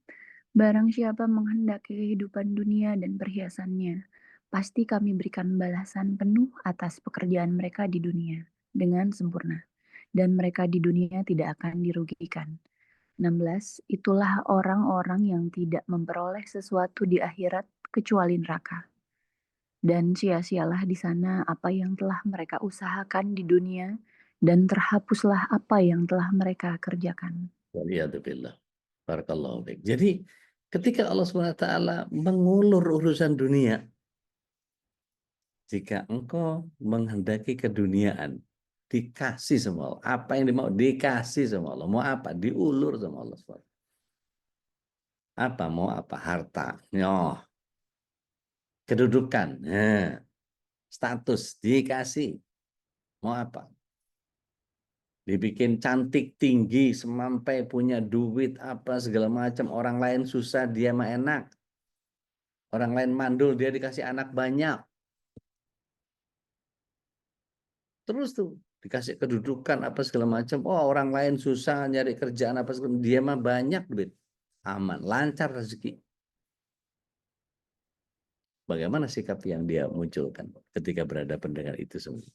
Barang siapa menghendaki kehidupan dunia dan perhiasannya, pasti kami berikan balasan penuh atas pekerjaan mereka di dunia dengan sempurna, dan mereka di dunia tidak akan dirugikan. 16. Itulah orang-orang yang tidak memperoleh sesuatu di akhirat kecuali neraka. Dan sia-sialah di sana apa yang telah mereka usahakan di dunia, dan terhapuslah apa yang telah mereka kerjakan. Waliyadzubillah. Barakallahu fiik. Jadi ketika Allah SWT mengulur urusan dunia, jika engkau menghendaki keduniaan, dikasih sama Allah. Apa yang dimau dikasih sama Allah. Mau apa? Diulur sama Allah SWT. Apa? Mau apa? Harta. Nyoh. Kedudukan. Status. Dikasih. Mau apa? Dibikin cantik, tinggi, semampai, punya duit, apa segala macam. Orang lain susah, dia mah enak. Orang lain mandul, dia dikasih anak banyak. Terus tuh dikasih kedudukan apa segala macam. Oh, orang lain susah nyari kerjaan apa segala macam. Dia mah banyak duit. Aman, lancar rezeki. Bagaimana sikap yang dia munculkan ketika berhadapan dengan itu semua?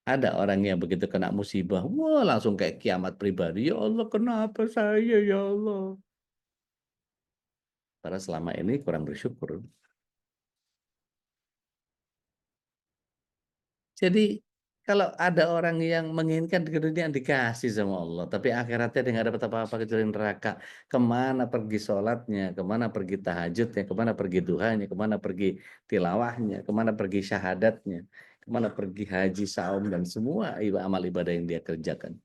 Ada orang yang begitu kena musibah, wah langsung kayak kiamat pribadi. Ya Allah, kenapa saya ya Allah? Karena selama ini kurang bersyukur. Jadi kalau ada orang yang menginginkan keduniaan dikasih sama Allah, tapi akhiratnya dia nggak dapat apa-apa kecuali neraka. Kemana pergi sholatnya, kemana pergi tahajudnya, kemana pergi duhanya, kemana pergi tilawahnya, kemana pergi syahadatnya, kemana pergi haji, saum, dan semua amal ibadah yang dia kerjakan.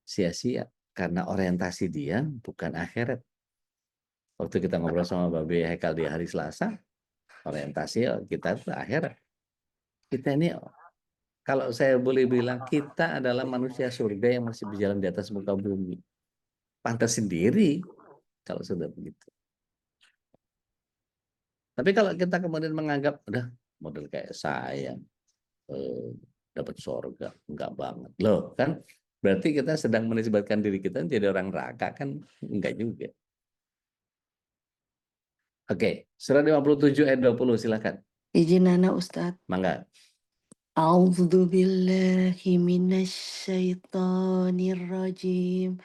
Sia-sia, karena orientasi dia bukan akhirat. Waktu kita ngobrol sama Babe Hekal di hari Selasa, orientasi kita itu akhirat. Kita ini, kalau saya boleh bilang, kita adalah manusia surga yang masih berjalan di atas muka bumi. Pantas sendiri kalau sudah begitu. Tapi kalau kita kemudian menganggap, udah model kayak saya, dapat surga, enggak banget. Loh, kan berarti kita sedang menisbatkan diri kita jadi orang neraka, kan enggak juga. Oke, surat 57 ayat 20, silakan. Izin Nana Ustadz. Mangga. A'udzubillahi minasyaitonirrajim.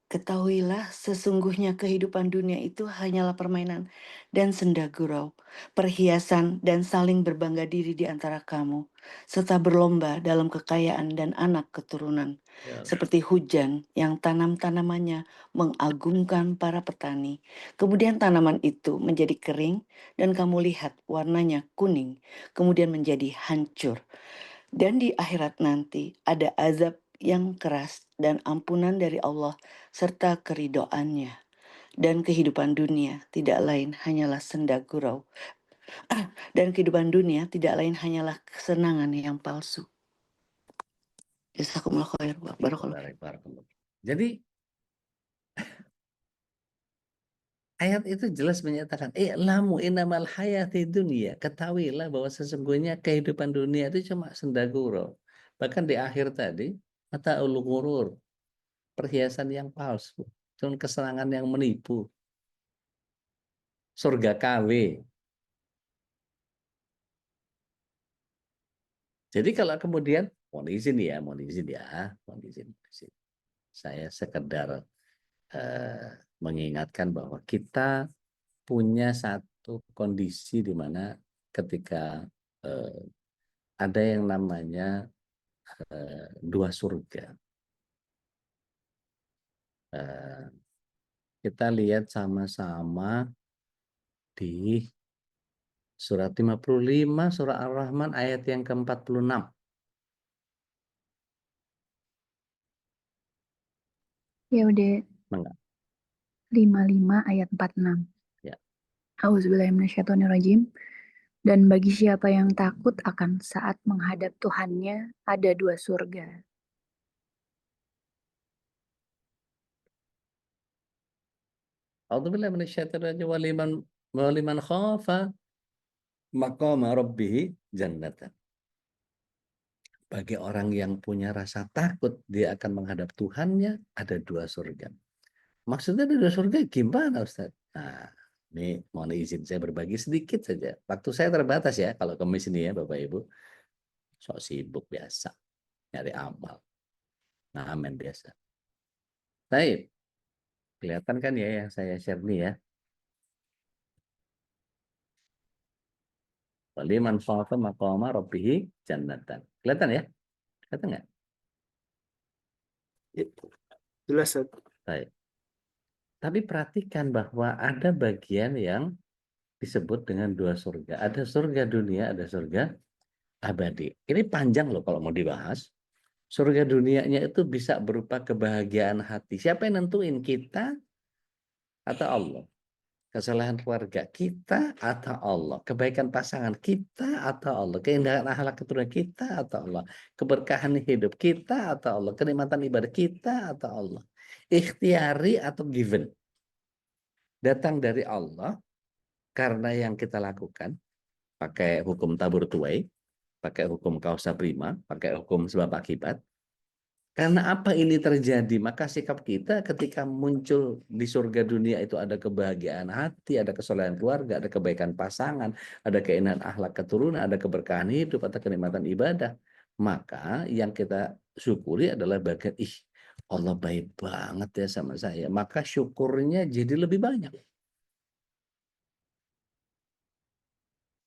Ketahuilah sesungguhnya kehidupan dunia itu hanyalah permainan dan senda gurau, perhiasan dan saling berbangga diri di antara kamu, serta berlomba dalam kekayaan dan anak keturunan. Ya. Seperti hujan yang tanam-tanamannya mengagumkan para petani. Kemudian tanaman itu menjadi kering dan kamu lihat warnanya kuning, kemudian menjadi hancur. Dan di akhirat nanti ada azab yang keras dan ampunan dari Allah serta keridoannya. Dan kehidupan dunia tidak lain hanyalah senda gurau. Dan kehidupan dunia tidak lain hanyalah kesenangan yang palsu. Jazakumullah khair. Barakallah. Jadi ayat itu jelas menyatakan, lamu inamal hayati dunia. Ketahuilah bahwa sesungguhnya kehidupan dunia itu cuma senda gurau. Bahkan di akhir tadi, mata ghurur, perhiasan yang palsu. Cuma kesenangan yang menipu. Surga KW. Jadi kalau kemudian, mohon izin ya. Saya sekedar mengingatkan bahwa kita punya satu kondisi di mana ketika ada yang namanya dua surga. Kita lihat sama-sama di surat 55, surah Ar-Rahman ayat yang ke-46. Ya udah, Mangga. 55 ayat 46. Ya. Auzubillahiminasyaitonirrajim. Dan bagi siapa yang takut akan saat menghadap Tuhannya, ada dua surga. A'udzubillahi minasyaitonirrajim wa liman khafa maqama rabbih jannatan. Bagi orang yang punya rasa takut dia akan menghadap Tuhannya, ada dua surga. Maksudnya ada dua surga gimana, Ustaz? Nah, ini mohon izin saya berbagi sedikit saja. Waktu saya terbatas ya kalau kemis ini ya Bapak Ibu. Sok sibuk biasa, nyari amal. Ngamen biasa. Baik, kelihatan kan ya yang saya share nih ya. Waliman khafa maqama rabbih jannatan. Kelihatan ya? Kelihatan nggak? Jelas, Ustaz. Baik. Tapi perhatikan bahwa ada bagian yang disebut dengan dua surga. Ada surga dunia, ada surga abadi. Ini panjang loh kalau mau dibahas. Surga dunianya itu bisa berupa kebahagiaan hati. Siapa yang nentuin, kita atau Allah? Kesalahan keluarga kita atau Allah? Kebaikan pasangan kita atau Allah? Keindahan akhlak keturunan kita atau Allah? Keberkahan hidup kita atau Allah? Kenikmatan ibadah kita atau Allah? Ikhtiari atau given? Datang dari Allah karena yang kita lakukan pakai hukum tabur tuai, pakai hukum kausa prima, pakai hukum sebab akibat. Karena apa ini terjadi? Maka sikap kita ketika muncul di surga dunia itu ada kebahagiaan hati, ada kesolehan keluarga, ada kebaikan pasangan, ada keindahan akhlak keturunan, ada keberkahan hidup, atau kenikmatan ibadah. Maka yang kita syukuri adalah bagian, Allah baik banget ya sama saya. Maka syukurnya jadi lebih banyak.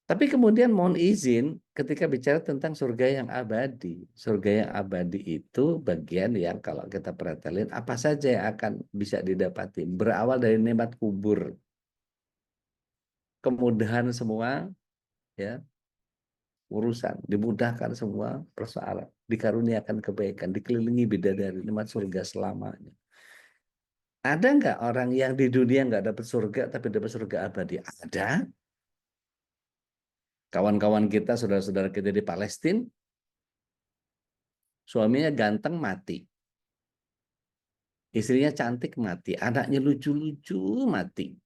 Tapi kemudian mohon izin ketika bicara tentang surga yang abadi. Surga yang abadi itu bagian yang kalau kita perhatiin apa saja yang akan bisa didapati. Berawal dari nikmat kubur. Kemudahan semua ya urusan, dimudahkan semua persoalan, dikaruniakan kebaikan, dikelilingi bidadari, nikmat surga selamanya. Ada nggak orang yang di dunia nggak dapat surga tapi dapat surga abadi? Ada. Kawan-kawan kita, saudara-saudara kita di Palestina, suaminya ganteng mati. Istrinya cantik mati. Anaknya lucu-lucu mati.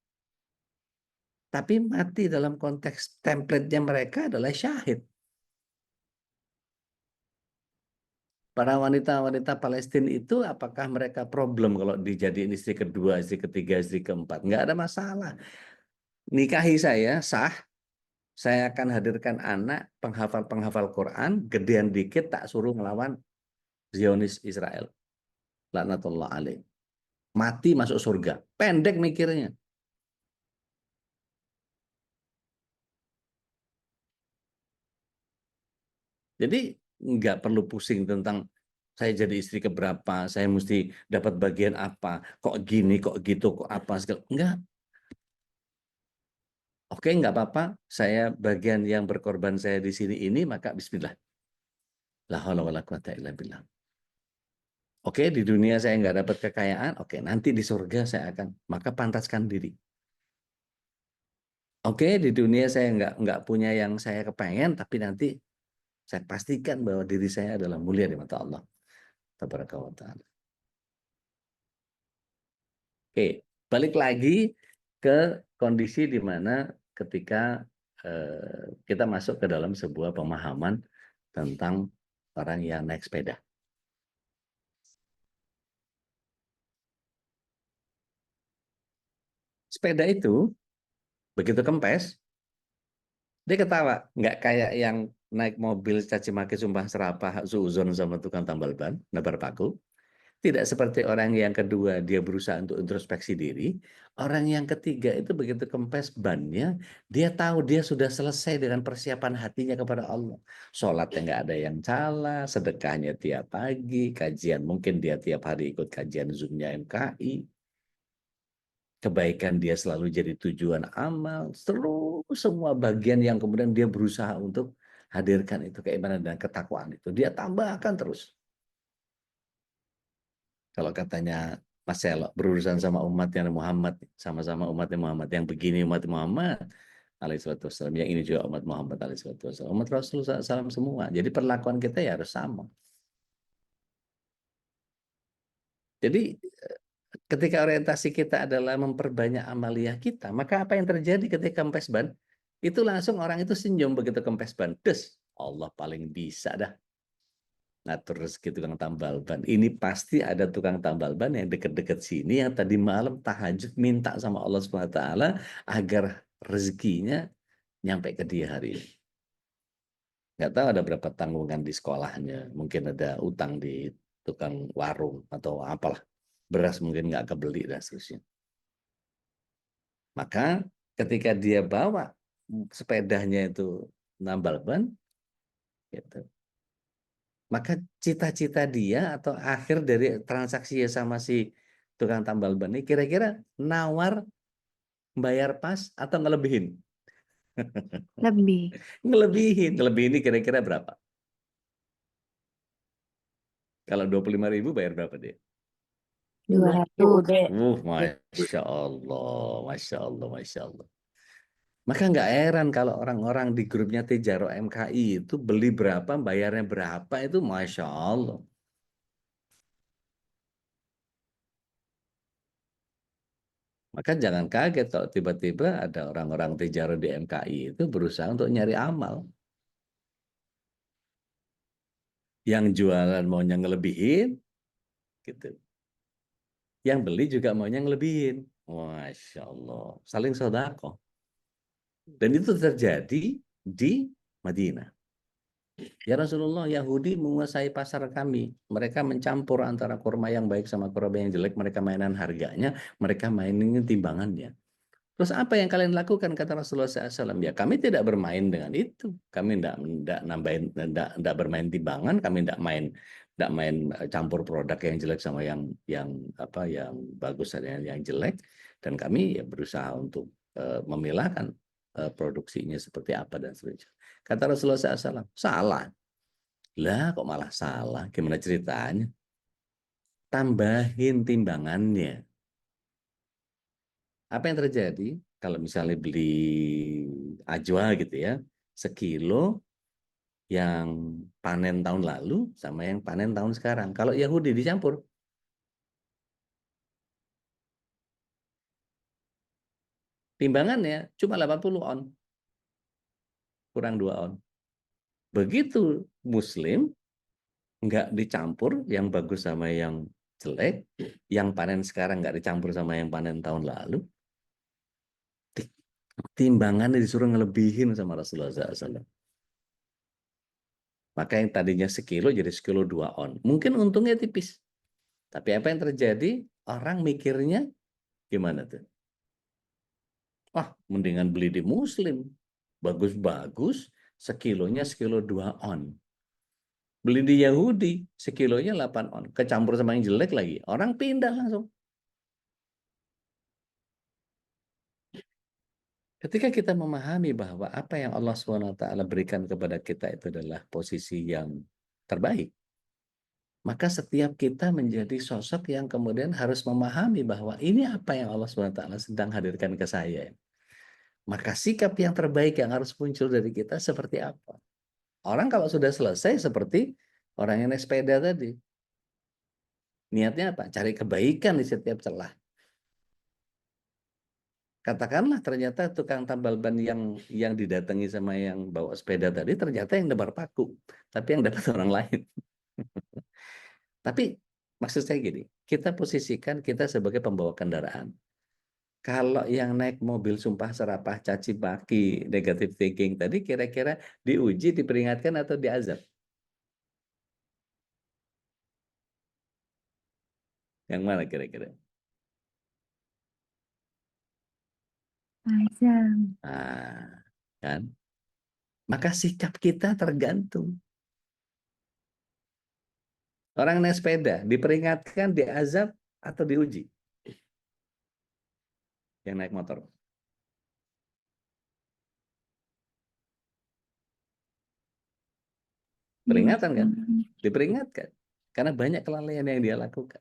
Tapi mati dalam konteks template-nya mereka adalah syahid. Para wanita-wanita Palestina itu apakah mereka problem kalau dijadiin istri kedua, istri ketiga, istri keempat? Nggak ada masalah. Nikahi saya sah. Saya akan hadirkan anak penghafal-penghafal Quran, gedean dikit tak suruh melawan Zionis Israel. Laknatullah alaih. Mati masuk surga. Pendek mikirnya. Jadi nggak perlu pusing tentang saya jadi istri keberapa, saya mesti dapat bagian apa, kok gini, kok gitu, kok apa, segala. Enggak. Oke, nggak apa-apa, saya bagian yang berkorban saya di sini ini, maka bismillah. La haula wala quwata illa billah. Oke, di dunia saya nggak dapat kekayaan, oke, nanti di surga saya akan, maka pantaskan diri. Oke, di dunia saya nggak punya yang saya kepengen, tapi nanti saya pastikan bahwa diri saya adalah mulia di mata Allah. Tabaraka wa ta'ala. Oke, balik lagi ke kondisi di mana ketika kita masuk ke dalam sebuah pemahaman tentang orang yang naik sepeda. sepeda itu begitu kempes, dia ketawa, nggak kayak yang naik mobil caci maki sumpah serapah suuzon sama tukang tambal ban, nebar paku. Tidak seperti orang yang kedua, dia berusaha untuk introspeksi diri. Orang yang ketiga itu begitu kempes bannya, dia tahu dia sudah selesai dengan persiapan hatinya kepada Allah. Sholatnya nggak ada yang salah, sedekahnya tiap pagi, kajian mungkin dia tiap hari ikut kajian Zoom-nya MKI. Kebaikan dia selalu jadi tujuan amal, seluruh semua bagian yang kemudian dia berusaha untuk hadirkan itu keimanan dan ketakwaan itu. Dia tambahkan terus. Kalau katanya Mas Selo berurusan sama umatnya Muhammad, sama-sama umatnya Muhammad, yang begini umat Muhammad alaihissalam, yang ini juga umat Muhammad alaihissalam, umat Rasulullah SAW semua. Jadi perlakuan kita ya harus sama. Jadi ketika orientasi kita adalah memperbanyak amaliyah kita, maka apa yang terjadi ketika kempes ban? Itu langsung orang itu senyum begitu kempes ban. Des, Allah paling bisa dah ngatur rezeki tukang tambal ban. Ini pasti ada tukang tambal ban yang deket-deket sini yang tadi malam tahajud minta sama Allah SWT agar rezekinya nyampe ke dia hari ini. Nggak tahu ada berapa tanggungan di sekolahnya. Mungkin ada utang di tukang warung atau apalah. Beras mungkin nggak kebeli dan seterusnya. Maka ketika dia bawa sepedanya itu nambal ban, gitu, maka cita-cita dia atau akhir dari transaksi sama si tukang tambal ban ini kira-kira nawar bayar pas atau ngelebihin? Lebih. Ngelebihin ini kira-kira berapa? Kalau 25.000 bayar berapa dia? 20 200. deh. Masya Allah, Masya Allah, Masya Allah. Maka nggak heran kalau orang-orang di grupnya Tijaro MKI itu beli berapa, bayarnya berapa, itu Masya Allah. Maka jangan kaget kalau tiba-tiba ada orang-orang Tijaro di MKI itu berusaha untuk nyari amal. Yang jualan maunya ngelebihin, gitu. Yang beli juga maunya ngelebihin. Masya Allah. Saling sodako. Dan itu terjadi di Madinah. Ya Rasulullah, Yahudi menguasai pasar kami. Mereka mencampur antara kurma yang baik sama kurma yang jelek. Mereka mainan harganya, mereka mainin timbangannya. Terus apa yang kalian lakukan, kata Rasulullah SAW? Ya kami tidak bermain dengan itu. Kami tidak nambahin, tidak bermain timbangan. Kami tidak main campur produk yang jelek sama yang bagus dan yang jelek. Dan kami ya berusaha untuk memilahkan produksinya seperti apa dan sebagainya. Kata Rasulullah SAW, salah. Lah kok malah salah? Gimana ceritanya? Tambahin timbangannya. Apa yang terjadi kalau misalnya beli ajwa gitu ya, sekilo yang panen tahun lalu sama yang panen tahun sekarang. Kalau Yahudi dicampur, timbangannya cuma 80 on, kurang 2 on. Begitu Muslim nggak dicampur yang bagus sama yang jelek, yang panen sekarang nggak dicampur sama yang panen tahun lalu, timbangannya disuruh ngelebihin sama Rasulullah SAW. Maka yang tadinya sekilo jadi sekilo 2 on. Mungkin untungnya tipis. Tapi apa yang terjadi? Orang mikirnya gimana tuh? Wah, mendingan beli di Muslim. Bagus-bagus, sekilonya sekilo 2 on. Beli di Yahudi, sekilonya 8 on. Kecampur sama yang jelek lagi. Orang pindah langsung. Ketika kita memahami bahwa apa yang Allah SWT berikan kepada kita itu adalah posisi yang terbaik, maka setiap kita menjadi sosok yang kemudian harus memahami bahwa ini apa yang Allah SWT sedang hadirkan ke saya. Maka sikap yang terbaik yang harus muncul dari kita seperti apa? Orang kalau sudah selesai seperti orang yang naik sepeda tadi. Niatnya apa? Cari kebaikan di setiap celah. Katakanlah ternyata tukang tambal ban yang didatangi sama yang bawa sepeda tadi ternyata yang nebar paku, tapi yang dapat orang lain. Tapi maksud saya gini, kita posisikan kita sebagai pembawa kendaraan. Kalau yang naik mobil sumpah serapah caci maki negative thinking tadi kira-kira diuji, diperingatkan atau diazab? Yang mana kira-kira? Azam. Nah, kan? Maka sikap kita tergantung. Orang naik sepeda diperingatkan, diazab atau diuji? Yang naik motor. Peringatan kan? Diperingatkan. Karena banyak kelalaian yang dia lakukan.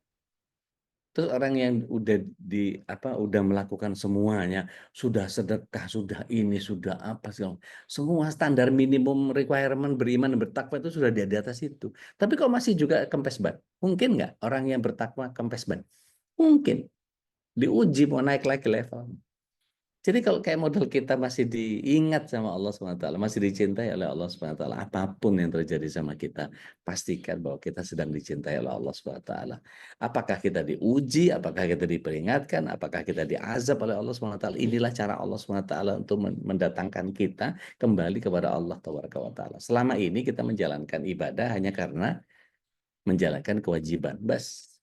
Terus orang yang udah melakukan semuanya, sudah sedekah, sudah ini, sudah apa sih, semua standar minimum requirement beriman dan bertakwa itu sudah di atas itu. Tapi kok masih juga kempes ban? Mungkin nggak orang yang bertakwa kempes ban? Mungkin. Diuji mau naik lagi level. Jadi kalau kayak model kita masih diingat sama Allah SWT, masih dicintai oleh Allah SWT, apapun yang terjadi sama kita, pastikan bahwa kita sedang dicintai oleh Allah SWT. Apakah kita diuji, apakah kita diperingatkan, apakah kita diazab oleh Allah SWT, inilah cara Allah SWT untuk mendatangkan kita kembali kepada Allah SWT. Selama ini kita menjalankan ibadah hanya karena menjalankan kewajiban. Bas.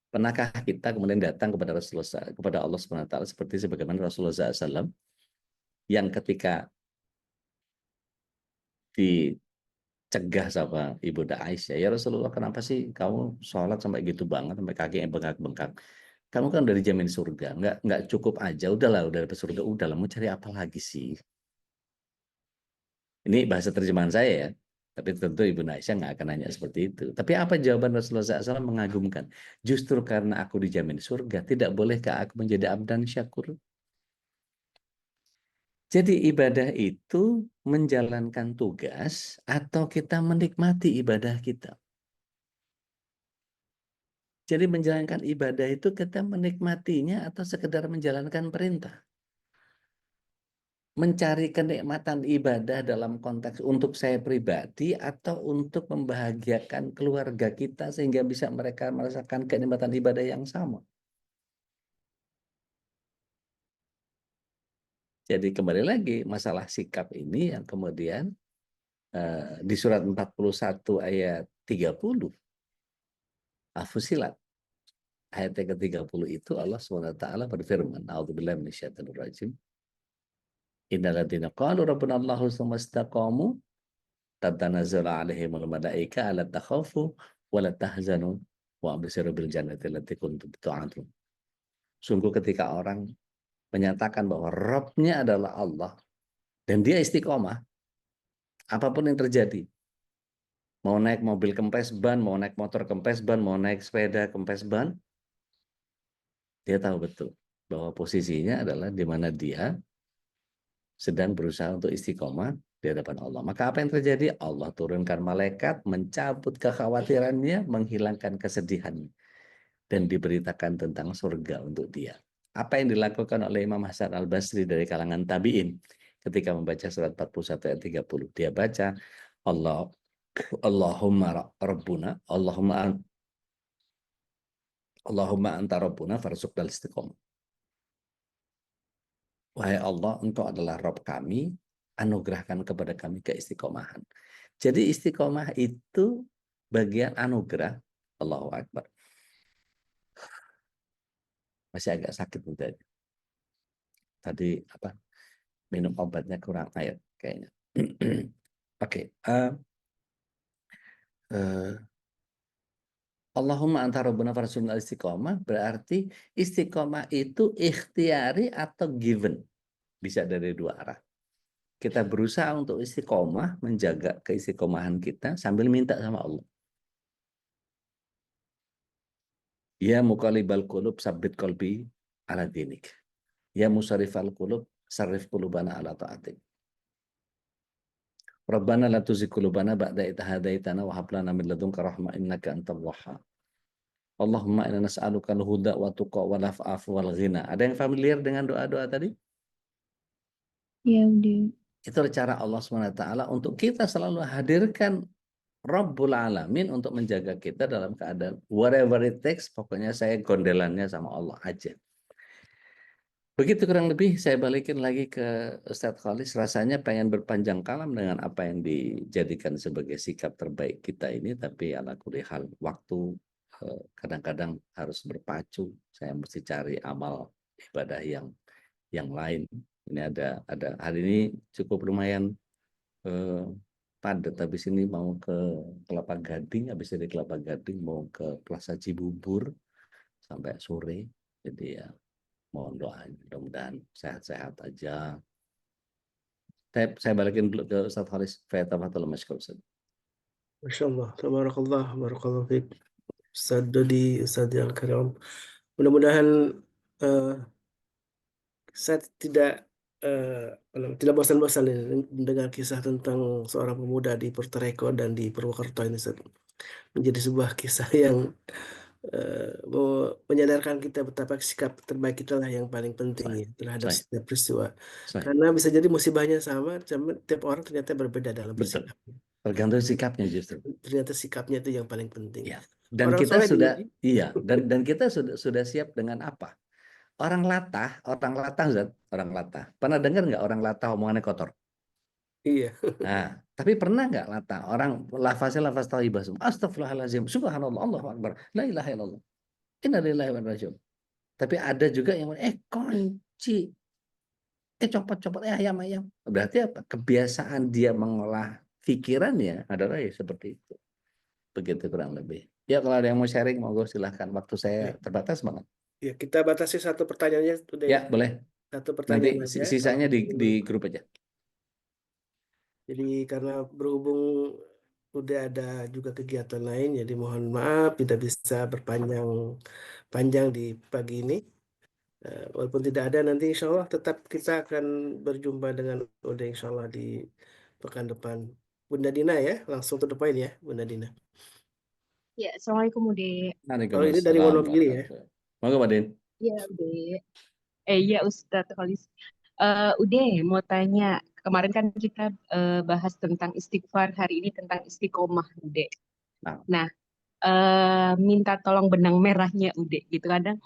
Pernahkah kita kemudian datang kepada Rasulullah, kepada Allah SWT seperti sebagaimana Rasulullah SAW yang ketika dicegah sama Ibunda Aisyah, ya Rasulullah, kenapa sih kamu sholat sampai gitu banget, sampai kakinya bengkak-bengkak? Kamu kan udah dijamin surga, nggak cukup aja, udahlah, udah dapet surga, udahlah, mau cari apa lagi sih? Ini bahasa terjemahan saya ya. Tapi tentu Ibu Aisyah nggak akan nanya seperti itu. Tapi apa jawaban Rasulullah SAW mengagumkan? Justru karena aku dijamin surga, tidak bolehkah aku menjadi abdan syakur? Jadi ibadah itu menjalankan tugas atau kita menikmati ibadah kita. Jadi menjalankan ibadah itu kita menikmatinya atau sekedar menjalankan perintah. Mencari kenikmatan ibadah dalam konteks untuk saya pribadi atau untuk membahagiakan keluarga kita sehingga bisa mereka merasakan kenikmatan ibadah yang sama. Jadi kembali lagi masalah sikap ini yang kemudian di surat 41 ayat 30 Al-Fusilat ayat ke-30 itu Allah SWT berfirman, A'udzubillahi minasyaitonir rajim. Innalladzina qalu rabbuna Allahu tsumma istaqamu tatanazzalu 'alaihimul malaika alla takhafu wa la tahzanu wa abshiru bil jannati allati kuntum tu'adun. Sungguh ketika orang menyatakan bahwa Rabb-nya adalah Allah dan dia istiqomah, apapun yang terjadi, mau naik mobil kempes ban, mau naik motor kempes ban, mau naik sepeda kempes ban, dia tahu betul bahwa posisinya adalah di mana dia sedang berusaha untuk istiqomah di hadapan Allah. Maka apa yang terjadi? Allah turunkan malaikat, mencabut kekhawatirannya, menghilangkan kesedihannya, dan diberitakan tentang surga untuk dia. Apa yang dilakukan oleh Imam Hasan Al-Basri dari kalangan tabi'in ketika membaca surat 41 ayat 30? Dia baca, Allahumma Rabbuna, Allahumma anta Rabbuna farzuqnal istiqomah. Wahai Allah, Engkau adalah Rabb kami, anugerahkan kepada kami keistiqomahan. Jadi istiqomah itu bagian anugerah. Allahu Akbar. Masih agak sakit mudanya. Tadi minum obatnya kurang air kayaknya. Oke. Allahumma anta rabbuna farzuqnal istiqomah berarti istiqomah itu ikhtiari atau given. Bisa dari dua arah. Kita berusaha untuk istiqomah, menjaga keistiqomahan kita sambil minta sama Allah. Ya muqallibal qulub sabbit qalbi ala dinik. Ya musarrifal qulub sarrif qulubana ala ta'atik. Rabbana la tuzigh qulubana ba'da idh hadaitana wa hab lana min ladunka rahmah innaka antal wahhab. Allahumma inna nas'aluka al-huda wa tuqa wal afaf wal ghina. Ada yang familiar dengan doa-doa tadi? Ya udah. Itu cara Allah SWT untuk kita selalu hadirkan Rabbul Alamin untuk menjaga kita dalam keadaan whatever it takes, pokoknya saya gondelannya sama Allah aja. Begitu kurang lebih saya balikin lagi ke Ustadz Khalis, rasanya pengen berpanjang kalam dengan apa yang dijadikan sebagai sikap terbaik kita ini, tapi ala kulli hal waktu kadang-kadang harus berpacu. Saya mesti cari amal ibadah yang lain. Ini ada hari ini cukup lumayan padat. Habis ini mau ke Kelapa Gading, habis dari Kelapa Gading mau ke Plaza Cibubur sampai sore. Jadi ya mohon doanya, mudah-mudahan sehat-sehat aja. Saya balikin dulu ke Ustadz Haris. Fatafatul masykur Ustadz. Masya Allah, tabarakallah, barakallahu fiik. Ustadz Dodi, Ustadz yang karim. Mudah-mudahan eh, saya tidak bosan-bosan mendengar kisah tentang seorang pemuda di Puerto Rico dan di Purwokerto ini, Ustadz. Menjadi sebuah kisah yang menyadarkan kita betapa sikap terbaik kita lah yang paling penting ya terhadap Saya. setiap peristiwa. Saya. Karena bisa jadi musibahnya sama, cuman tiap orang ternyata berbeda dalam Betul. bersikap. Tergantung sikapnya justru. Ternyata sikapnya itu yang paling penting. Ya. Dan Orang kita soleh sudah, diuji. iya, dan kita sudah siap dengan apa? Orang latah, Zat, orang latah. Pernah dengar nggak orang latah omongannya kotor? Iya. Nah, tapi pernah nggak latah orang lafaznya lafaz thayyibah semua? Astagfirullahaladzim, subhanallah, Allahu akbar, la ilaha illallah, inna lillahi wa inna ilaihi raji'un. Tapi ada juga yang kunci, copot-copot, ayam. Berarti apa? Kebiasaan dia mengolah pikirannya adalah ya seperti itu. Begitu kurang lebih. Ya kalau ada yang mau sharing, monggo silahkan. Waktu saya terbatas banget. Ya, kita batasi satu pertanyaannya udah Ya, ya. boleh. Satu Nanti pertanyaan aja. sisanya di grup aja. Jadi karena berhubung udah ada juga kegiatan lain, jadi mohon maaf tidak bisa berpanjang di pagi ini. Walaupun tidak ada, nanti insya Allah tetap kita akan berjumpa dengan Uda insya Allah di pekan depan. Bunda Dina ya, langsung to the point ya, Bunda Dina. Ya, Assalamualaikum Ude. Kalau ini dari Waalaikumsalam Wonogiri ya. warahmatullahi. Monggo Pak Din. Iya Ude. Iya Ustadz Khalis. Ude, mau tanya. Kemarin kan kita bahas tentang istighfar, hari ini tentang istiqomah Ude. Nah, minta tolong benang merahnya Ude gitu. Kadang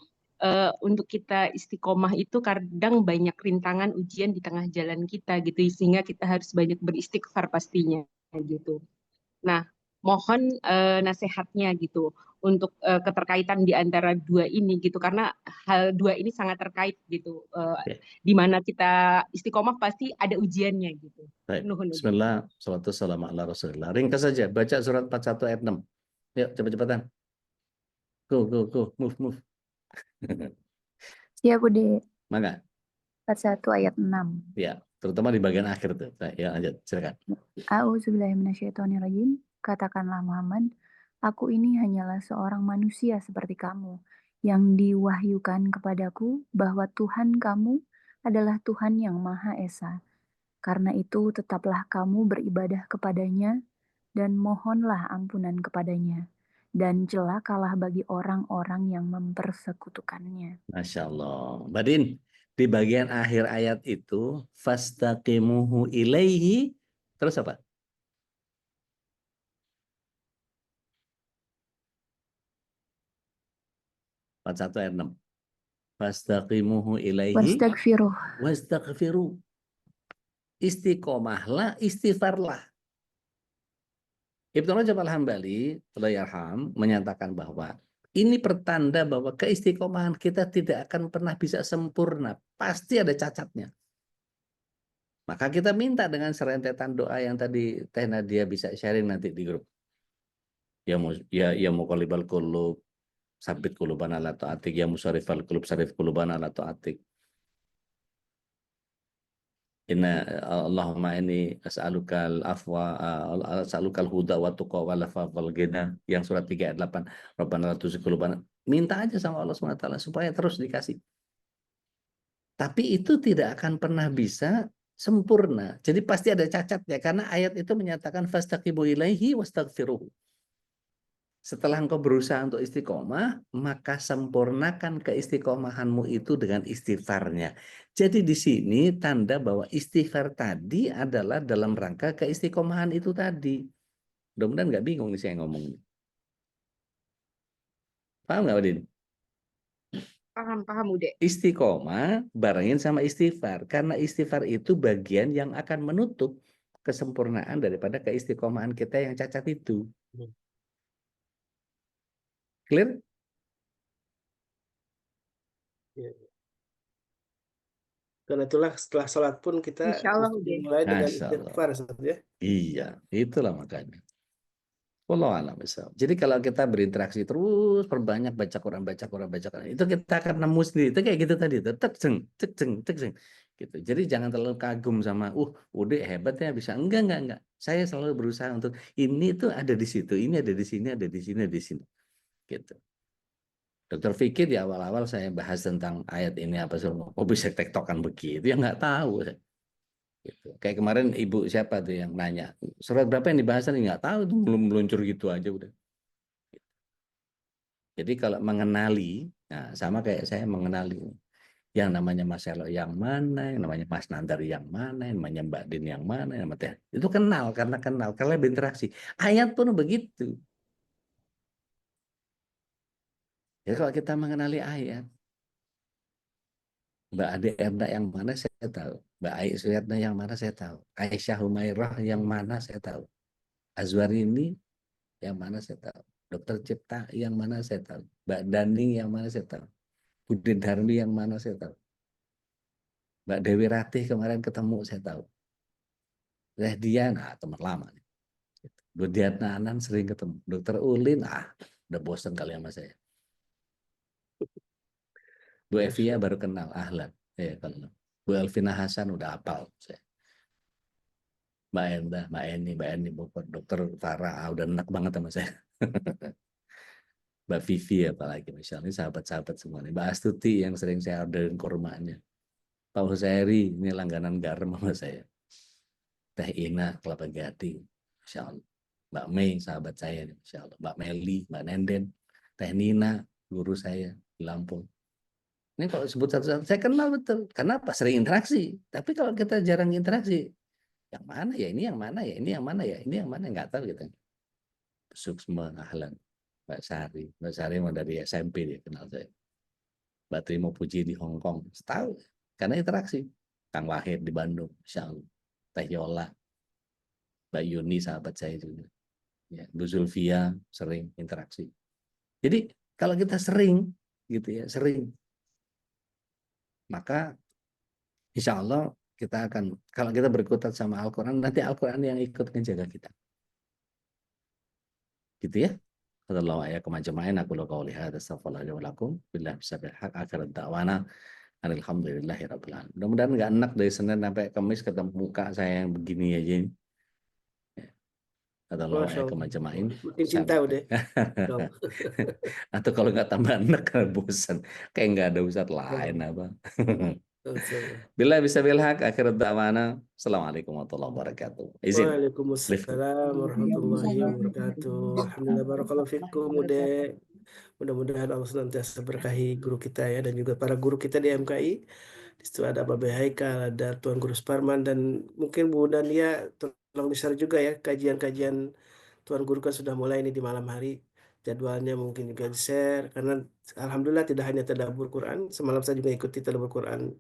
untuk kita istiqomah itu kadang banyak rintangan ujian di tengah jalan kita gitu, sehingga kita harus banyak beristighfar pastinya gitu. Nah, mohon nasihatnya gitu untuk keterkaitan di antara dua ini gitu, karena hal dua ini sangat terkait gitu. Di mana kita istiqomah pasti ada ujiannya gitu. Baik. Bismillah, salatu wassalamu ala Rasulillah. Ringkas saja, baca surat 41 ayat 6. Yuk, cepet-cepetan. Go, move. Siap, Bude. Maka. 41 ayat 6. Ya, terutama di bagian akhir tuh. Nah, ya, lanjut, silakan. A'udzubillahiminasyaitonirrajim. Katakanlah Muhammad, aku ini hanyalah seorang manusia seperti kamu, yang diwahyukan kepadaku bahwa Tuhan kamu adalah Tuhan yang Maha Esa. Karena itu tetaplah kamu beribadah kepadanya dan mohonlah ampunan kepadanya. Dan celakalah bagi orang-orang yang mempersekutukannya. Masya Allah. Mbak Din, di bagian akhir ayat itu, fastaqimuhu ilaihi, terus apa? Ayat 6. Fastaqimuhu ilaihi wastaghfiruh. Istiqomahlah, istighfarlah. Ibnu Rajab Al-Hambali menyatakan bahwa ini pertanda bahwa keistiqomahan kita tidak akan pernah bisa sempurna. Pasti ada cacatnya. Maka kita minta dengan serentetan doa yang tadi Teh Nadia bisa sharing nanti di grup. Ya muqallibal qulub, sabit qulubana ala ta'atik, ya musarrifal qulub, sarif qulubana ala ta'atik. Inna Allahumma ini as'alukal afwa, as'alukal huda wa tuqa wal afa wal ghina, yang surat 3 ayat 8. Rabbana la tuzigh qulubana. Minta aja sama Allah SWT supaya terus dikasih. Tapi itu tidak akan pernah bisa sempurna. Jadi pasti ada cacatnya karena ayat itu menyatakan fastaqimu ilaihi wastaghfiruhu. Setelah engkau berusaha untuk istiqomah, maka sempurnakan keistiqomahanmu itu dengan istighfarnya. Jadi di sini tanda bahwa istighfar tadi adalah dalam rangka keistiqomahan itu tadi. Mudah-mudahan nggak bingung nih saya ngomong. Paham nggak, Wadin? Paham Ude. Istiqomah barengin sama istighfar. Karena istighfar itu bagian yang akan menutup kesempurnaan daripada keistiqomahan kita yang cacat itu. Clear? Ya. Karena itulah setelah sholat pun kita Insya Allah mesti Ude. dimulai dengan Masya Allah. istighfar, Ustaz, ya. Iya, itulah makanya. Wallahu a'lam bishawab. Jadi kalau kita berinteraksi terus, perbanyak baca Quran, itu kita akan nemu sendiri. Itu kayak gitu tadi, itu tek ceng, gitu. Jadi jangan terlalu kagum sama, udah hebat ya bisa. Enggak. Saya selalu berusaha untuk ini tuh ada di situ, ini ada di sini, ada di sini, ada di sini, gitu. Dokter Fikir di awal-awal saya bahas tentang ayat ini apa semua, bisa tektokan begitu, ya nggak tahu. Gitu. Kayak kemarin ibu siapa tuh yang nanya, surat berapa yang dibahas tadi, nggak tahu tuh, belum meluncur gitu aja udah. Jadi kalau mengenali, nah sama kayak saya mengenali yang namanya Mas Elo yang mana, yang namanya Mas Nandar yang mana, yang namanya Mbak Din yang mana, yang namanya itu kenal karena berinteraksi. Ayat pun begitu. Ya kalau kita mengenali ayat, Mbak Ade Erna yang mana saya tahu, Mbak Ai Suyatna yang mana saya tahu, Aisyah Humairah yang mana saya tahu, Azwarini yang mana saya tahu, Dokter Cipta yang mana saya tahu, Mbak Dani yang mana saya tahu, Budin Darmi yang mana saya tahu, Mbak Dewi Ratih kemarin ketemu saya tahu, Dia, nah teman lama nih. Bu Diatna Anan sering ketemu, Dokter Ulin, udah bosan kali sama saya. Bu Evia baru kenal, ahlan. Ya, kalau Bu Elvina Hasan udah hafal saya. Mbak Enda, Mbak Eni, Dokter Farah, udah enak banget sama saya. Mbak Vivi apalagi, misalnya sahabat-sahabat semua nih. Mbak Astuti yang sering saya orderin kurmanya. Pak Husayri, ini langganan garam sama saya. Teh Ina, Kelapa Gading, Insya Allah. Mbak Mei, sahabat saya, Insya Allah. Mbak Meli, Mbak Nenden, Teh Nina, guru saya di Lampung. Ini kalau sebut satu-satu, saya kenal betul. Kenapa? Sering interaksi. Tapi kalau kita jarang interaksi, yang mana ya, ini yang mana ya, ini yang mana ya, ini yang mana, nggak tahu gitu. Suksma, ahlan. Mbak Sari mau dari SMP dia kenal saya. Mbak Trimo Puji di Hong Kong, setahun. Karena interaksi. Kang Wahid di Bandung, Insya Allah. Teh Yola, Mbak Yuni sahabat saya juga. Ya, Bu Zulfia sering interaksi. Jadi kalau kita sering gitu ya, sering, maka insya Allah kita akan, kalau kita berkutat sama Al-Quran, nanti Al-Quran yang ikut menjaga kita. Gitu ya. Sallallahu alaihi kemajamain aku lo qauli hadza astaghfirullahi wa lakum billahi bisabil haq akhir da'wana alhamdulillahirabbil alamin. Mudah-mudahan nggak enak dari Senin sampai Kamis ketemu muka saya yang begini aja ini. Sallallahu Masya alaihi Allah. kemajamain. Makin cinta udah. Atau kalau nggak tambah enak karena bosan, kayak nggak ada ustadz lain apa. Bila bisa bilhak akhir da'wana. Assalamualaikum warahmatullahi wabarakatuh. Izin. Lift. Waalaikumsalam warahmatullahi wabarakatuh. Alhamdulillah, barakallahu fikum, Ude. Mudah-mudahan Allah senantiasa berkahi guru kita ya, dan juga para guru kita di MKI. Di situ ada Bapak Haikal, ada Tuan Guru Sparman, dan mungkin Bu Dania, tolong di-share juga ya kajian-kajian Tuan Guru kan sudah mulai ini di malam hari. Jadwalnya mungkin juga di-share, karena Alhamdulillah tidak hanya tadabbur Quran, semalam saya juga ikuti tadabbur Quran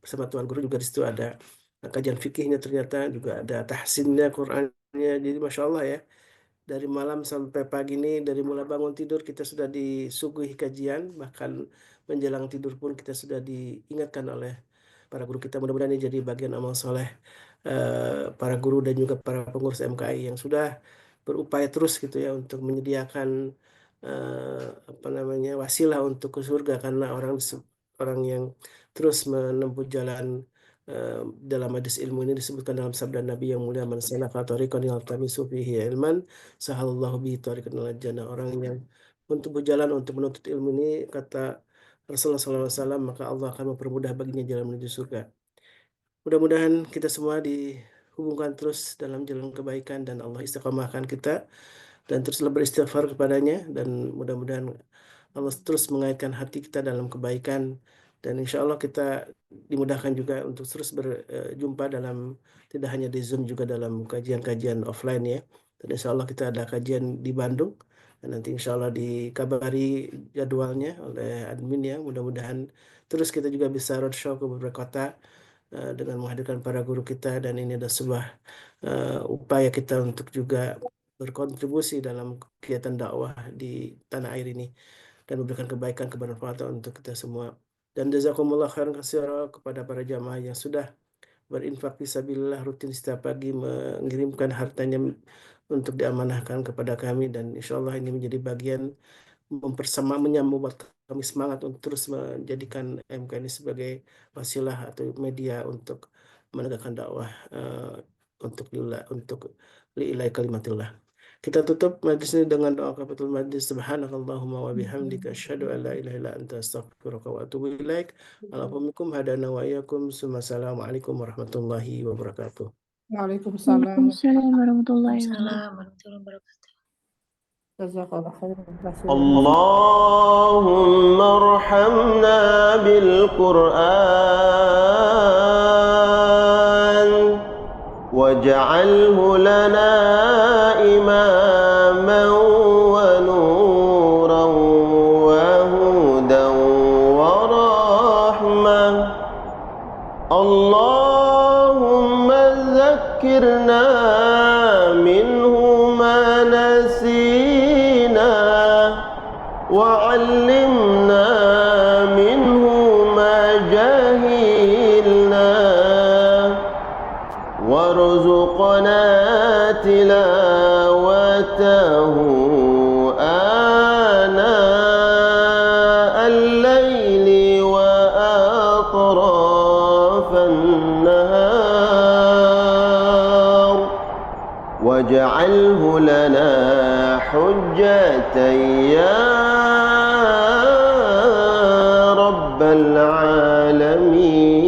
bersama Tuan Guru, juga di situ ada kajian fikihnya, ternyata juga ada tahsinnya Qurannya. Jadi Masya Allah ya, dari malam sampai pagi ini, dari mulai bangun tidur kita sudah disuguhi kajian, bahkan menjelang tidur pun kita sudah diingatkan oleh para guru kita. Mudah-mudahan ini jadi bagian amal soleh para guru dan juga para pengurus MKI yang sudah berupaya terus gitu ya untuk menyediakan apa namanya, wasilah untuk ke surga, karena orang yang terus menempuh jalan dalam hadis ilmu ini disebutkan dalam sabda Nabi yang mulia, man salaka tariqan yaltamisu fihi ilman sahalallahu bihi tariqan ilal jannah. Orang yang menempuh jalan untuk menuntut ilmu ini, kata Rasulullah SAW, maka Allah akan mempermudah baginya jalan menuju surga. Mudah-mudahan kita semua dihubungkan terus dalam jalan kebaikan, dan Allah istiqomahkan kita dan teruslah beristighfar kepadanya, dan mudah-mudahan Allah terus mengaitkan hati kita dalam kebaikan, dan insya Allah kita dimudahkan juga untuk terus berjumpa dalam, tidak hanya di Zoom, juga dalam kajian-kajian offline ya. Dan insya Allah kita ada kajian di Bandung Nanti insya Allah dikabari jadwalnya oleh admin ya. Mudah-mudahan terus kita juga bisa roadshow ke beberapa kota dengan menghadirkan para guru kita, dan ini adalah sebuah upaya kita untuk juga berkontribusi dalam kegiatan dakwah di tanah air ini dan memberikan kebaikan kebermanfaatan untuk kita semua. Dan jazakumullah khairan katsira kepada para jamaah yang sudah berinfak fisabilillah rutin setiap pagi mengirimkan hartanya untuk diamanahkan kepada kami, dan insya Allah ini menjadi bagian membuat kami semangat untuk terus menjadikan MK ini sebagai wasilah atau media untuk menegakkan dakwah untuk li'ilai kalimatillah. Kita tutup majlis ini dengan doa kafatul majlis. Subhanakallahumma wa bihamdika asyhadu an la ilaha illa anta astaghfiruka wa atubu ilaik. Alhamdulillah hadana wa iyyakum. Assalamualaikum warahmatullahi wabarakatuh. Waalaikumsalam. Waalaikumsalam warahmatullahi wabarakatuh. Jazakallah khairan. اللهم ارحمنا بالقرآن واجعله لنا إماما ونورا وهدى ورحمة. اللهم ذكرنا منه ما نسينا وعلمنا منه ما جهلنا وارزقنا تلاوته آناء الليل وأطراف النهار واجعله لنا حجة يا رب العالمين.